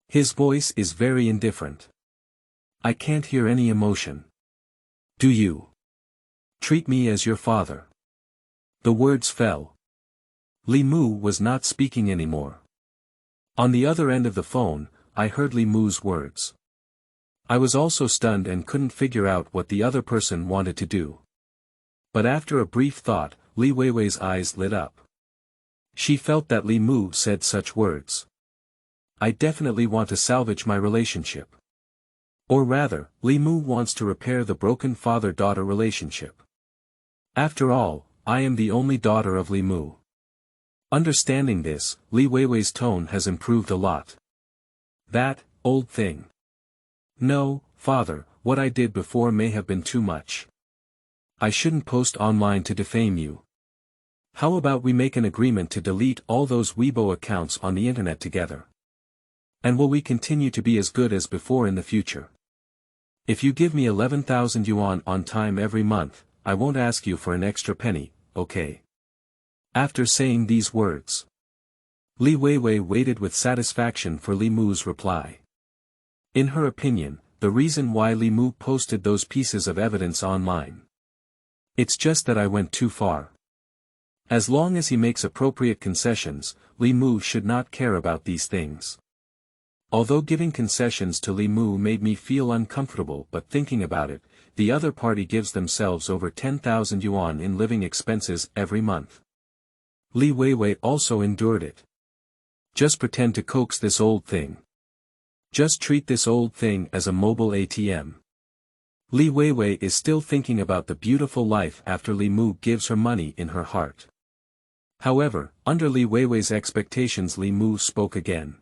A: His voice is very indifferent. I can't hear any emotion. Do you? Treat me as your father. The words fell. Li Mu was not speaking anymore. On the other end of the phone, I heard Li Mu's words. I was also stunned and couldn't figure out what the other person wanted to do. But after a brief thought, Li Weiwei's eyes lit up. She felt that Li Mu said such words. I definitely want to salvage my relationship. Or rather, Li Mu wants to repair the broken father-daughter relationship. After all, I am the only daughter of Li Mu. Understanding this, Li Weiwei's tone has improved a lot. That, old thing. No, father, what I did before may have been too much. I shouldn't post online to defame you. How about we make an agreement to delete all those Weibo accounts on the internet together? And will we continue to be as good as before in the future? If you give me 11,000 yuan on time every month, I won't ask you for an extra penny, okay? After saying these words, Li Weiwei waited with satisfaction for Li Mu's reply. In her opinion, the reason why Li Mu posted those pieces of evidence online. It's just that I went too far. As long as he makes appropriate concessions, Li Mu should not care about these things. Although giving concessions to Li Mu made me feel uncomfortable, but thinking about it, the other party gives themselves over 10,000 yuan in living expenses every month. Li Weiwei also endured it. Just pretend to coax this old thing. Just treat this old thing as a mobile ATM. Li Weiwei is still thinking about the beautiful life after Li Mu gives her money in her heart. However, under Li Weiwei's expectations, Li Mu spoke again.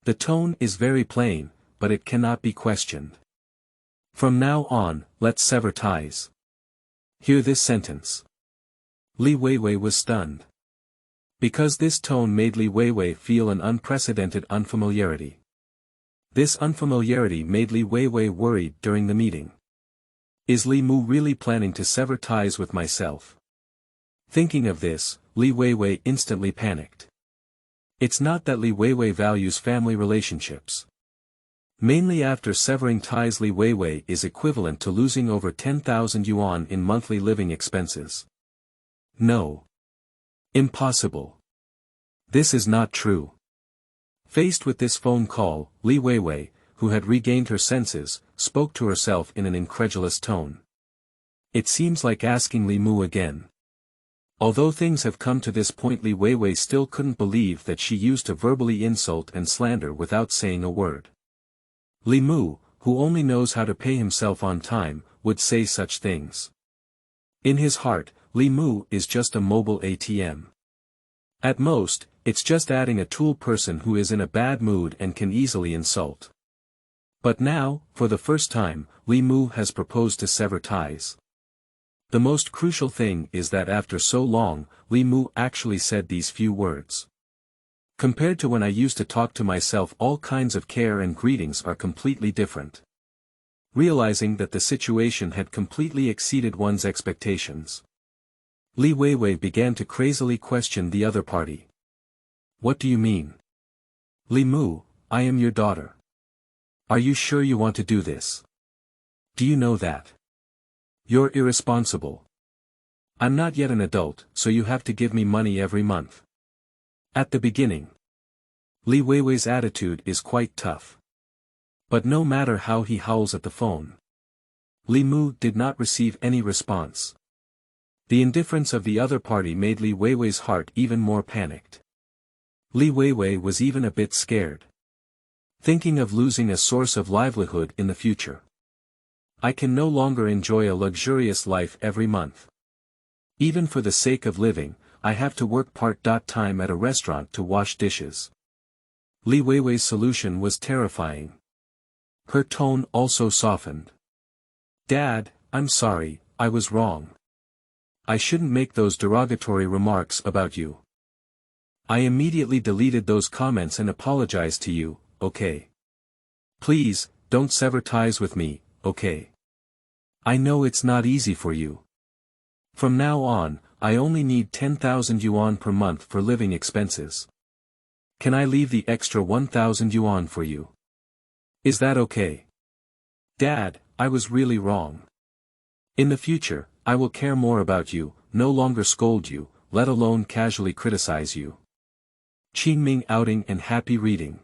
A: The tone is very plain, but it cannot be questioned. From now on, let's sever ties. Hear this sentence. Li Weiwei was stunned. Because this tone made Li Weiwei feel an unprecedented unfamiliarity. This unfamiliarity made Li Weiwei worried during the meeting. Is Li Mu really planning to sever ties with myself? Thinking of this, Li Weiwei instantly panicked. It's not that Li Weiwei values family relationships. Mainly after severing ties, Li Weiwei is equivalent to losing over 10,000 yuan in monthly living expenses. No. Impossible. This is not true. Faced with this phone call, Li Weiwei, who had regained her senses, spoke to herself in an incredulous tone. It seems like asking Li Mu again. Although things have come to this point, Li Weiwei still couldn't believe that she used to verbally insult and slander without saying a word. Li Mu, who only knows how to pay himself on time, would say such things. In his heart, Li Mu is just a mobile ATM. At most, it's just adding a tool person who is in a bad mood and can easily insult. But now, for the first time, Li Mu has proposed to sever ties. The most crucial thing is that after so long, Li Mu actually said these few words. Compared to when I used to talk to myself, all kinds of care and greetings are completely different. Realizing that the situation had completely exceeded one's expectations, Li Weiwei began to crazily question the other party. What do you mean? Li Mu, I am your daughter. Are you sure you want to do this? Do you know that? You're irresponsible. I'm not yet an adult, so you have to give me money every month. At the beginning, Li Weiwei's attitude is quite tough. But no matter how he howls at the phone, Li Mu did not receive any response. The indifference of the other party made Li Weiwei's heart even more panicked. Li Weiwei was even a bit scared, thinking of losing a source of livelihood in the future. I can no longer enjoy a luxurious life every month. Even for the sake of living, I have to work part-time at a restaurant to wash dishes. Li Weiwei's solution was terrifying. Her tone also softened. Dad, I'm sorry, I was wrong. I shouldn't make those derogatory remarks about you. I immediately deleted those comments and apologized to you, okay? Please, don't sever ties with me, okay? I know it's not easy for you. From now on, I only need 10,000 yuan per month for living expenses. Can I leave the extra 1,000 yuan for you? Is that okay? Dad, I was really wrong. In the future, I will care more about you, no longer scold you, let alone casually criticize you. Qingming outing and happy reading.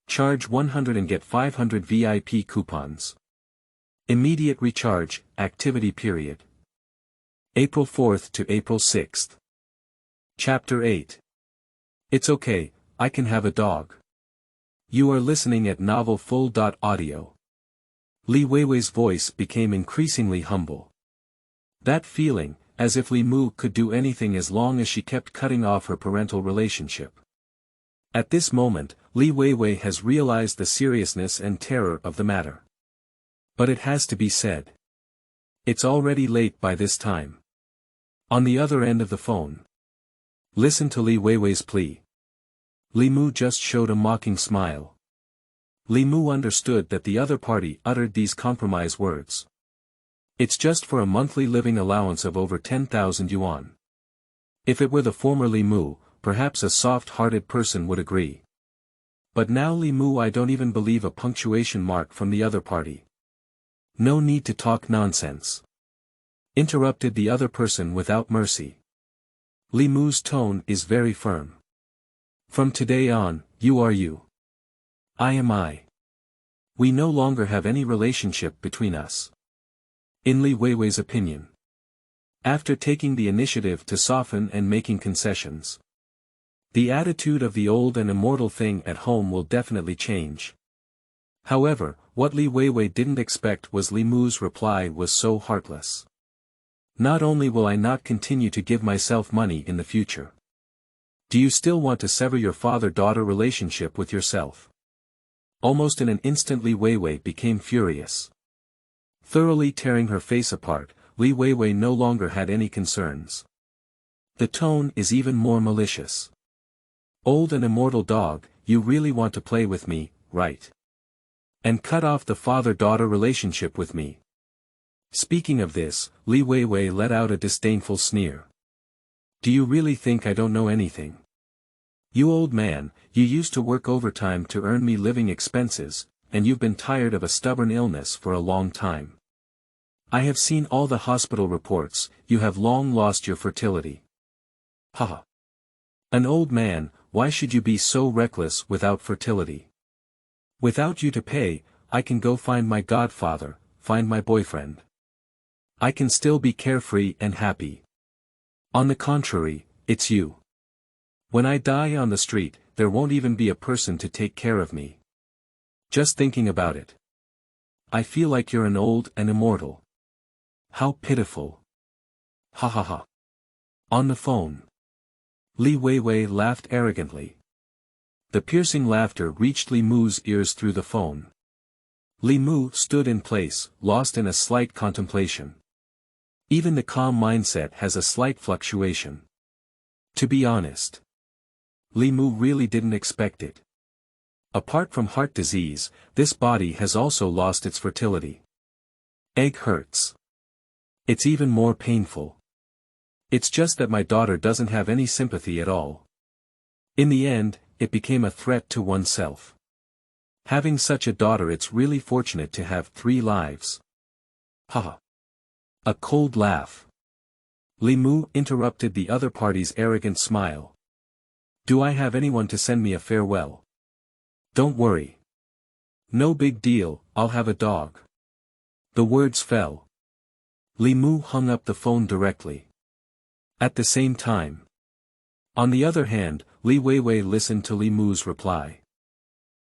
A: Charge 100 and get 500 VIP coupons. Immediate recharge, activity period. April 4th to April 6th. Chapter 8. It's okay, I can have a dog. You are listening at novel full.audio. Li Weiwei's voice became increasingly humble. That feeling, as if Li Mu could do anything as long as she kept cutting off her parental relationship. At this moment, Li Weiwei has realized the seriousness and terror of the matter. But it has to be said. It's already late by this time. On the other end of the phone. Listen to Li Weiwei's plea. Li Mu just showed a mocking smile. Li Mu understood that the other party uttered these compromise words. It's just for a monthly living allowance of over 10,000 yuan. If it were the former Li Mu, perhaps a soft-hearted person would agree. But now Li Mu, I don't even believe a punctuation mark from the other party. No need to talk nonsense. Interrupted the other person without mercy. Li Mu's tone is very firm. From today on, you are you. I am I. We no longer have any relationship between us. In Li Weiwei's opinion. After taking the initiative to soften and making concessions, the attitude of the old and immortal thing at home will definitely change. However, what Li Weiwei didn't expect was Li Mu's reply was so heartless. Not only will I not continue to give myself money in the future. Do you still want to sever your father-daughter relationship with yourself? Almost in an instant Li Weiwei became furious. Thoroughly tearing her face apart, Li Weiwei no longer had any concerns. The tone is even more malicious. Old and immortal dog, you really want to play with me, right? And cut off the father-daughter relationship with me. Speaking of this, Li Weiwei let out a disdainful sneer. Do you really think I don't know anything? You old man, you used to work overtime to earn me living expenses, and you've been tired of a stubborn illness for a long time. I have seen all the hospital reports, you have long lost your fertility. Haha. An old man, why should you be so reckless without fertility? Without you to pay, I can go find my godfather, find my boyfriend. I can still be carefree and happy. On the contrary, it's you. When I die on the street, there won't even be a person to take care of me. Just thinking about it. I feel like you're an old and immortal. How pitiful. Ha ha ha. On the phone. Li Weiwei laughed arrogantly. The piercing laughter reached Li Mu's ears through the phone. Li Mu stood in place, lost in a slight contemplation. Even the calm mindset has a slight fluctuation. To be honest, Li Mu really didn't expect it. Apart from heart disease, this body has also lost its fertility. Egg hurts. It's even more painful. It's just that my daughter doesn't have any sympathy at all. In the end, it became a threat to oneself. Having such a daughter, it's really fortunate to have 3 lives. Haha. A cold laugh. Li Mu interrupted the other party's arrogant smile. Do I have anyone to send me a farewell? Don't worry. No big deal, I'll have a dog. The words fell. Li Mu hung up the phone directly. At the same time. On the other hand, Li Weiwei listened to Li Mu's reply.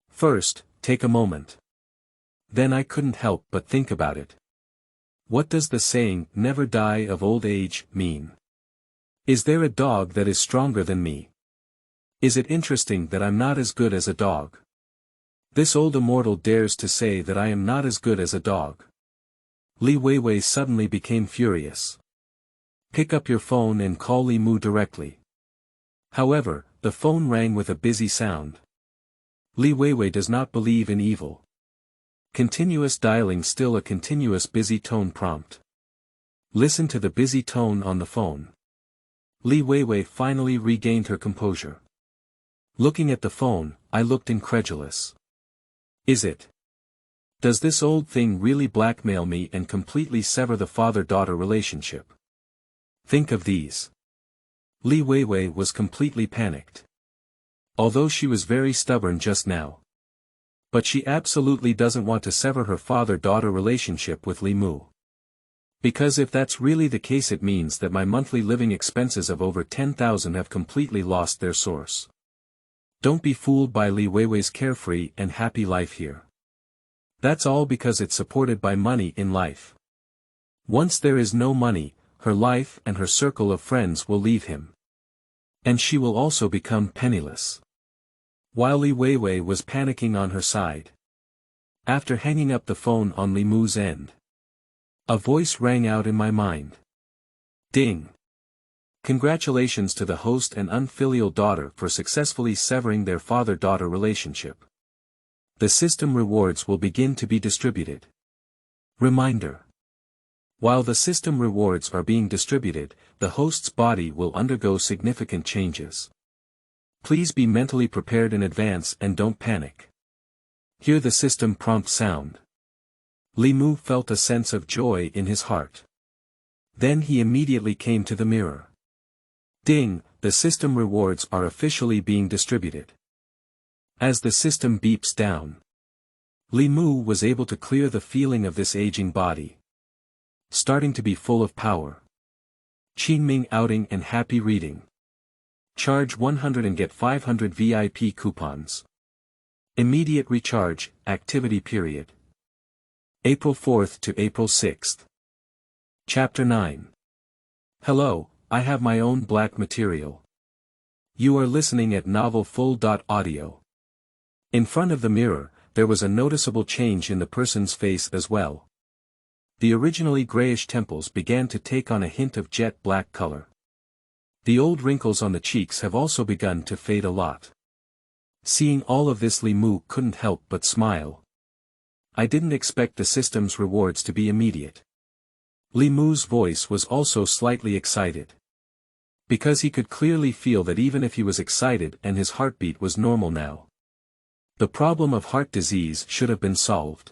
A: First, take a moment. Then I couldn't help but think about it. What does the saying, never die of old age, mean? Is there a dog that is stronger than me? Is it interesting that I'm not as good as a dog? This old immortal dares to say that I am not as good as a dog. Li Weiwei suddenly became furious. Pick up your phone and call Li Mu directly. However, the phone rang with a busy sound. Li Weiwei does not believe in evil. Continuous dialing, still a continuous busy tone prompt. Listen to the busy tone on the phone. Li Weiwei finally regained her composure. Looking at the phone, I looked incredulous. Is it? Does this old thing really blackmail me and completely sever the father-daughter relationship? Think of these. Li Weiwei was completely panicked. Although she was very stubborn just now. But she absolutely doesn't want to sever her father-daughter relationship with Li Mu. Because if that's really the case, it means that my monthly living expenses of over 10,000 have completely lost their source. Don't be fooled by Li Weiwei's carefree and happy life here. That's all because it's supported by money in life. Once there is no money, her life and her circle of friends will leave him. And she will also become penniless. While Li Weiwei was panicking on her side. After hanging up the phone on Li Mu's end, a voice rang out in my mind. Ding! Congratulations to the host and unfilial daughter for successfully severing their father-daughter relationship. The system rewards will begin to be distributed. Reminder. While the system rewards are being distributed, the host's body will undergo significant changes. Please be mentally prepared in advance and don't panic. Hear the system prompt sound. Li Mu felt a sense of joy in his heart. Then he immediately came to the mirror. Ding, the system rewards are officially being distributed. As the system beeps down, Li Mu was able to clear the feeling of this aging body. Starting to be full of power. Qingming outing and happy reading. Charge 100 and get 500 VIP coupons. Immediate recharge, activity period. April 4th to April 6th. Chapter 9. Hello, I have my own black material. You are listening at novel.Audio. In front of the mirror, there was a noticeable change in the person's face as well. The originally grayish temples began to take on a hint of jet black color. The old wrinkles on the cheeks have also begun to fade a lot. Seeing all of this, Li Mu couldn't help but smile. I didn't expect the system's rewards to be immediate. Li Mu's voice was also slightly excited. Because he could clearly feel that even if he was excited and his heartbeat was normal now, the problem of heart disease should have been solved.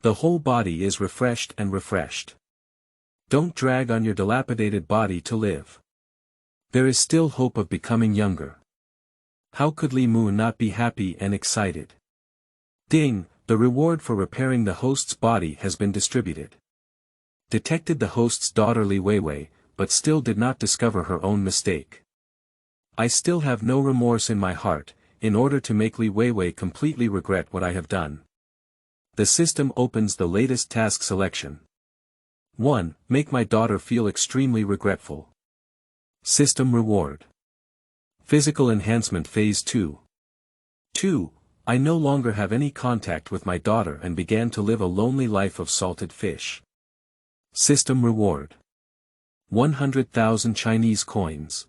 A: The whole body is refreshed and refreshed. Don't drag on your dilapidated body to live. There is still hope of becoming younger. How could Li Mu not be happy and excited? Ding, the reward for repairing the host's body has been distributed. Detected the host's daughter Li Weiwei, but still did not discover her own mistake. I still have no remorse in my heart, in order to make Li Weiwei completely regret what I have done. The system opens the latest task selection. 1. Make my daughter feel extremely regretful. System reward. Physical enhancement phase 2. 2. I no longer have any contact with my daughter and began to live a lonely life of salted fish. System reward. 100,000 Chinese coins.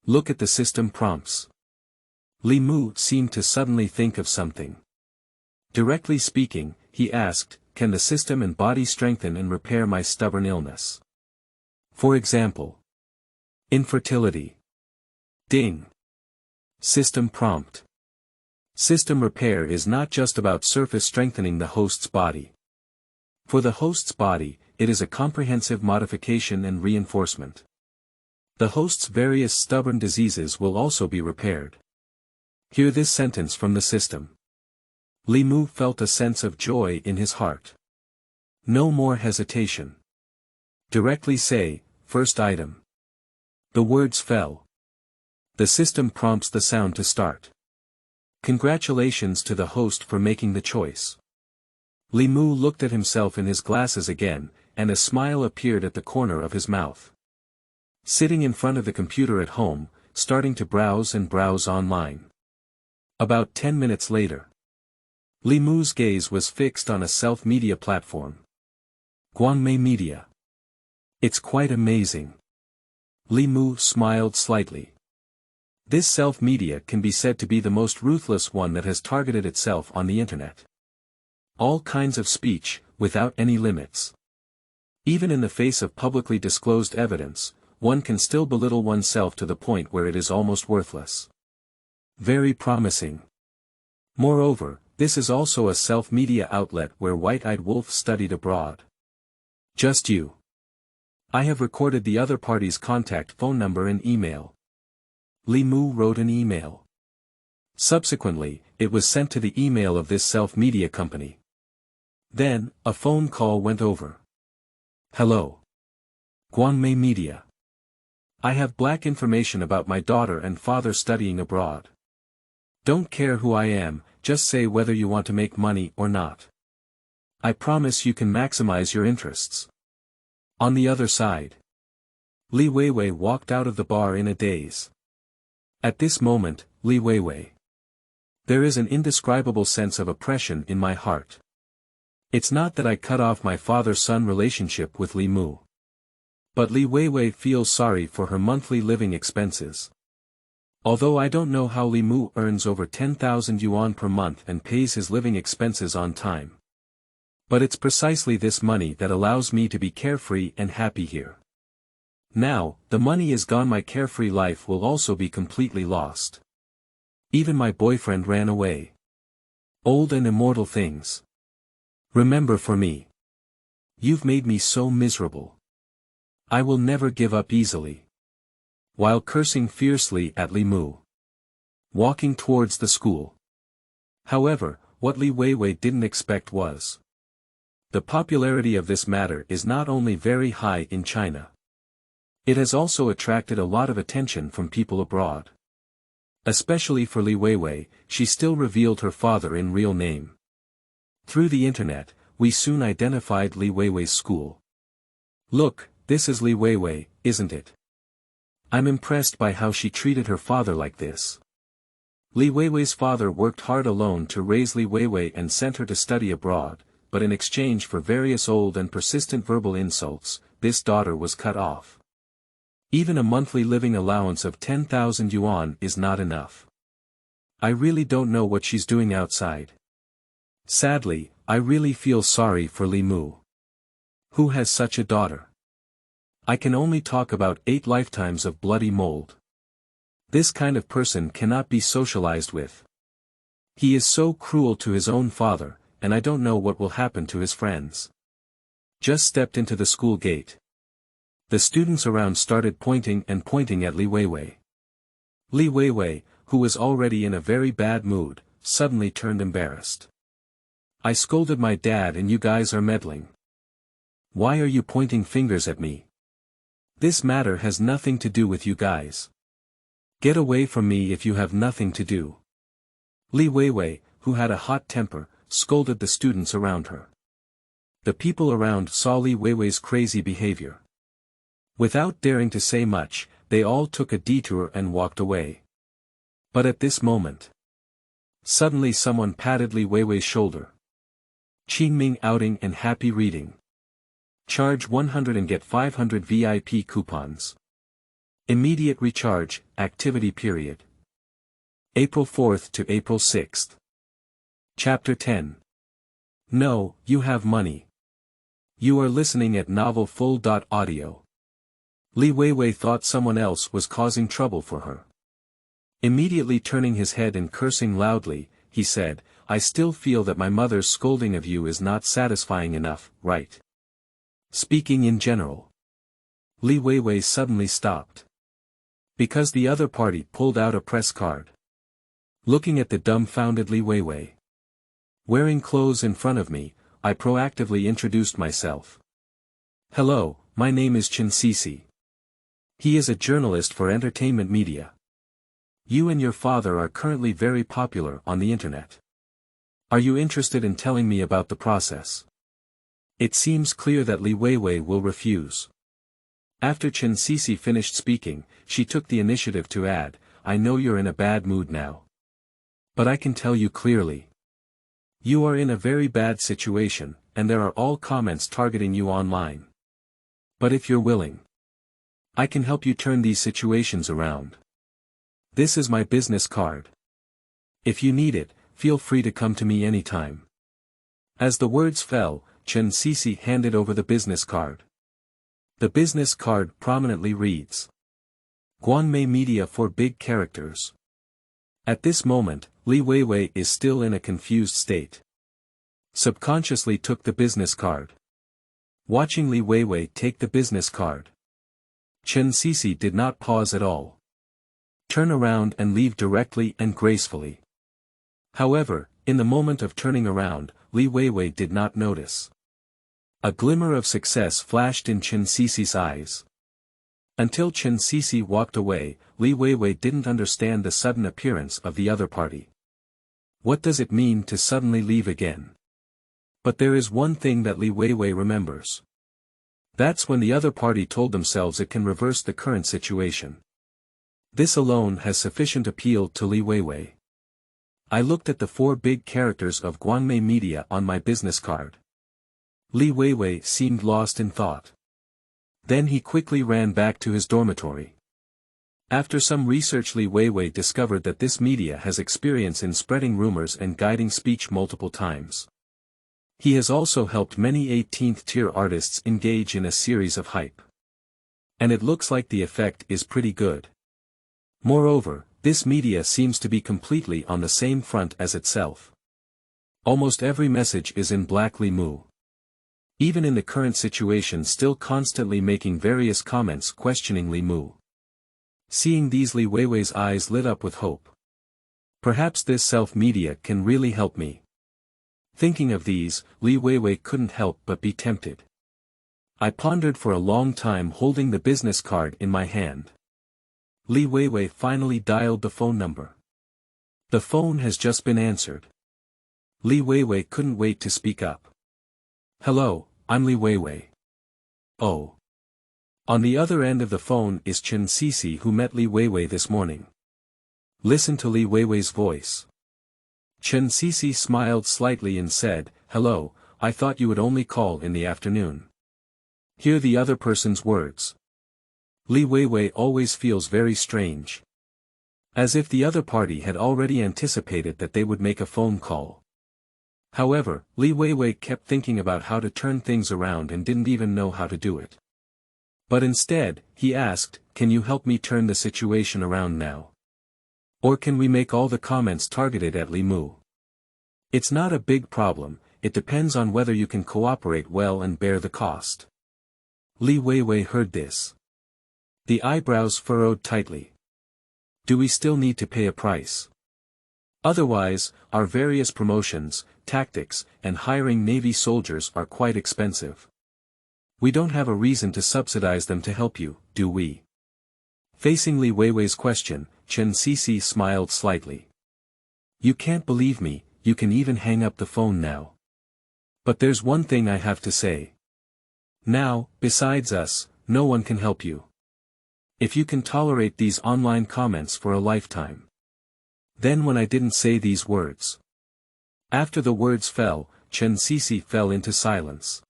A: Look at the system prompts. Li Mu seemed to suddenly think of something. Directly speaking, he asked, can the system and body strengthen and repair my stubborn illness? For example. Infertility. Ding. System prompt. System repair is not just about surface strengthening the host's body. For the host's body, it is a comprehensive modification and reinforcement. The host's various stubborn diseases will also be repaired. Hear this sentence from the system. Li Mu felt a sense of joy in his heart. No more hesitation. Directly say, first item. The words fell. The system prompts the sound to start. Congratulations to the host for making the choice. Li Mu looked at himself in his glasses again, and a smile appeared at the corner of his mouth. Sitting in front of the computer at home, starting to browse online. About 10 minutes later. Li Mu's gaze was fixed on a self-media platform. Guangmei Media. It's quite amazing. Li Mu smiled slightly. This self-media can be said to be the most ruthless one that has targeted itself on the internet. All kinds of speech, without any limits. Even in the face of publicly disclosed evidence, one can still belittle oneself to the point where it is almost worthless. Very promising. Moreover, this is also a self-media outlet where White-Eyed Wolf studied abroad. Just you. I have recorded the other party's contact phone number and email. Li Mu wrote an email. Subsequently, it was sent to the email of this self-media company. Then, a phone call went over. Hello. Guangmei Media. I have black information about my daughter and father studying abroad. Don't care who I am, just say whether you want to make money or not. I promise you can maximize your interests. On the other side. Li Weiwei walked out of the bar in a daze. At this moment, Li Weiwei. There is an indescribable sense of oppression in my heart. It's not that I cut off my father-son relationship with Li Mu. But Li Weiwei feels sorry for her monthly living expenses. Although I don't know how Li Mu earns over 10,000 yuan per month and pays his living expenses on time. But it's precisely this money that allows me to be carefree and happy here. Now, the money is gone, my carefree life will also be completely lost. Even my boyfriend ran away. Old and immortal things. Remember for me. You've made me so miserable. I will never give up easily. While cursing fiercely at Li Mu. Walking towards the school. However, what Li Weiwei didn't expect was. The popularity of this matter is not only very high in China. It has also attracted a lot of attention from people abroad. Especially for Li Weiwei, she still revealed her father in real name. Through the internet, we soon identified Li Weiwei's school. Look, this is Li Weiwei, isn't it? I'm impressed by how she treated her father like this. Li Weiwei's father worked hard alone to raise Li Weiwei and sent her to study abroad, but in exchange for various old and persistent verbal insults, this daughter was cut off. Even a monthly living allowance of 10,000 yuan is not enough. I really don't know what she's doing outside. Sadly, I really feel sorry for Li Mu. Who has such a daughter? I can only talk about 8 lifetimes of bloody mold. This kind of person cannot be socialized with. He is so cruel to his own father, and I don't know what will happen to his friends. Just stepped into the school gate. The students around started pointing at Li Weiwei. Li Weiwei, who was already in a very bad mood, suddenly turned embarrassed. I scolded my dad and you guys are meddling. Why are you pointing fingers at me? This matter has nothing to do with you guys. Get away from me if you have nothing to do. Li Weiwei, who had a hot temper, scolded the students around her. The people around saw Li Weiwei's crazy behavior. Without daring to say much, they all took a detour and walked away. But at this moment, suddenly someone patted Li Weiwei's shoulder. Qingming outing and happy reading. Charge 100 and get 500 VIP coupons. Immediate recharge, activity period. April 4th to April 6th. Chapter 10. No, you have money. You are listening at novel full.audio. Li Weiwei thought someone else was causing trouble for her. Immediately turning his head and cursing loudly, he said, I still feel that my mother's scolding of you is not satisfying enough, right? Speaking in general. Li Weiwei suddenly stopped. Because the other party pulled out a press card. Looking at the dumbfounded Li Weiwei. Wearing clothes in front of me, I proactively introduced myself. Hello, my name is Chen Sisi. He is a journalist for entertainment media. You and your father are currently very popular on the internet. Are you interested in telling me about the process? It seems clear that Li Weiwei will refuse. After Chen Sisi finished speaking, she took the initiative to add, I know you're in a bad mood now. But I can tell you clearly. You are in a very bad situation, and there are all comments targeting you online. But if you're willing, I can help you turn these situations around. This is my business card. If you need it, feel free to come to me anytime. As the words fell, Chen Sisi handed over the business card. The business card prominently reads, Guanmei Media for big characters. At this moment, Li Weiwei is still in a confused state. Subconsciously took the business card. Watching Li Weiwei take the business card, Chen Sisi did not pause at all. Turn around and leave directly and gracefully. However, in the moment of turning around, Li Weiwei did not notice. A glimmer of success flashed in Chen Sisi's eyes. Until Chen Sisi walked away, Li Weiwei didn't understand the sudden appearance of the other party. What does it mean to suddenly leave again? But there is one thing that Li Weiwei remembers. That's when the other party told themselves it can reverse the current situation. This alone has sufficient appeal to Li Weiwei. I looked at the 4 big characters of Guanmei Media on my business card. Li Weiwei seemed lost in thought. Then he quickly ran back to his dormitory. After some research, Li Weiwei discovered that this media has experience in spreading rumors and guiding speech multiple times. He has also helped many 18th-tier artists engage in a series of hype. And it looks like the effect is pretty good. Moreover, this media seems to be completely on the same front as itself. Almost every message is in black. Li Mu. Even in the current situation, still constantly making various comments questioning Li Mu. Seeing these, Li Weiwei's eyes lit up with hope. Perhaps this self-media can really help me. Thinking of these, Li Weiwei couldn't help but be tempted. I pondered for a long time, holding the business card in my hand. Li Weiwei finally dialed the phone number. The phone has just been answered. Li Weiwei couldn't wait to speak up. Hello, I'm Li Weiwei. Oh. On the other end of the phone is Chen Sisi, who met Li Weiwei this morning. Listen to Li Weiwei's voice. Chen Sisi smiled slightly and said, Hello, I thought you would only call in the afternoon. Hear the other person's words. Li Weiwei always feels very strange. As if the other party had already anticipated that they would make a phone call. However, Li Weiwei kept thinking about how to turn things around and didn't even know how to do it. But instead, he asked, Can you help me turn the situation around now? Or can we make all the comments targeted at Li Mu? It's not a big problem, it depends on whether you can cooperate well and bear the cost. Li Weiwei heard this. The eyebrows furrowed tightly. Do we still need to pay a price? Otherwise, our various promotions, tactics, and hiring Navy soldiers are quite expensive. We don't have a reason to subsidize them to help you, do we? Facing Li Weiwei's question, Chen Sisi smiled slightly. You can't believe me, you can even hang up the phone now. But there's one thing I have to say. Now, besides us, no one can help you. If you can tolerate these online comments for a lifetime. Then when I didn't say these words. After the words fell, Chen Sisi fell into silence.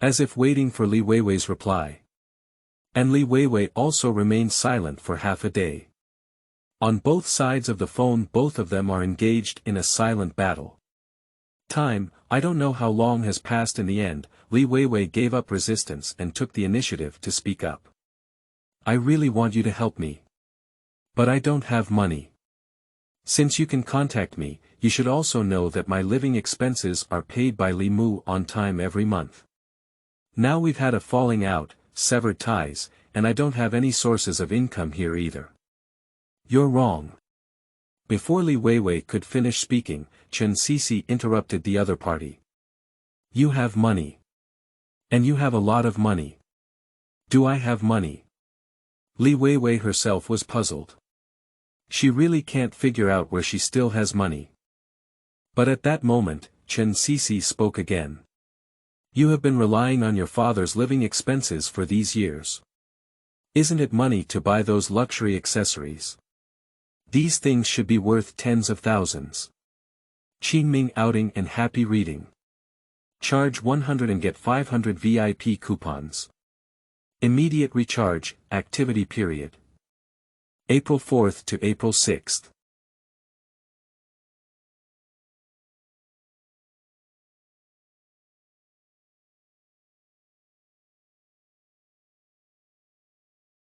A: As if waiting for Li Weiwei's reply. And Li Weiwei also remained silent for half a day. On both sides of the phone both of them are engaged in a silent battle. I don't know how long has passed. In the end, Li Weiwei gave up resistance and took the initiative to speak up. I really want you to help me. But I don't have money. Since you can contact me, you should also know that my living expenses are paid by Li Mu on time every month. Now we've had a falling out, severed ties, and I don't have any sources of income here either. You're wrong. Before Li Weiwei could finish speaking, Chen Sisi interrupted the other party. You have money. And you have a lot of money. Do I have money? Li Weiwei herself was puzzled. She really can't figure out where she still has money. But at that moment, Chen Sisi spoke again. You have been relying on your father's living expenses for these years. Isn't it money to buy those luxury accessories? These things should be worth tens of thousands. Qingming outing and happy reading. Charge 100 and get 500 VIP coupons. Immediate recharge, activity period. April 4th to April 6th.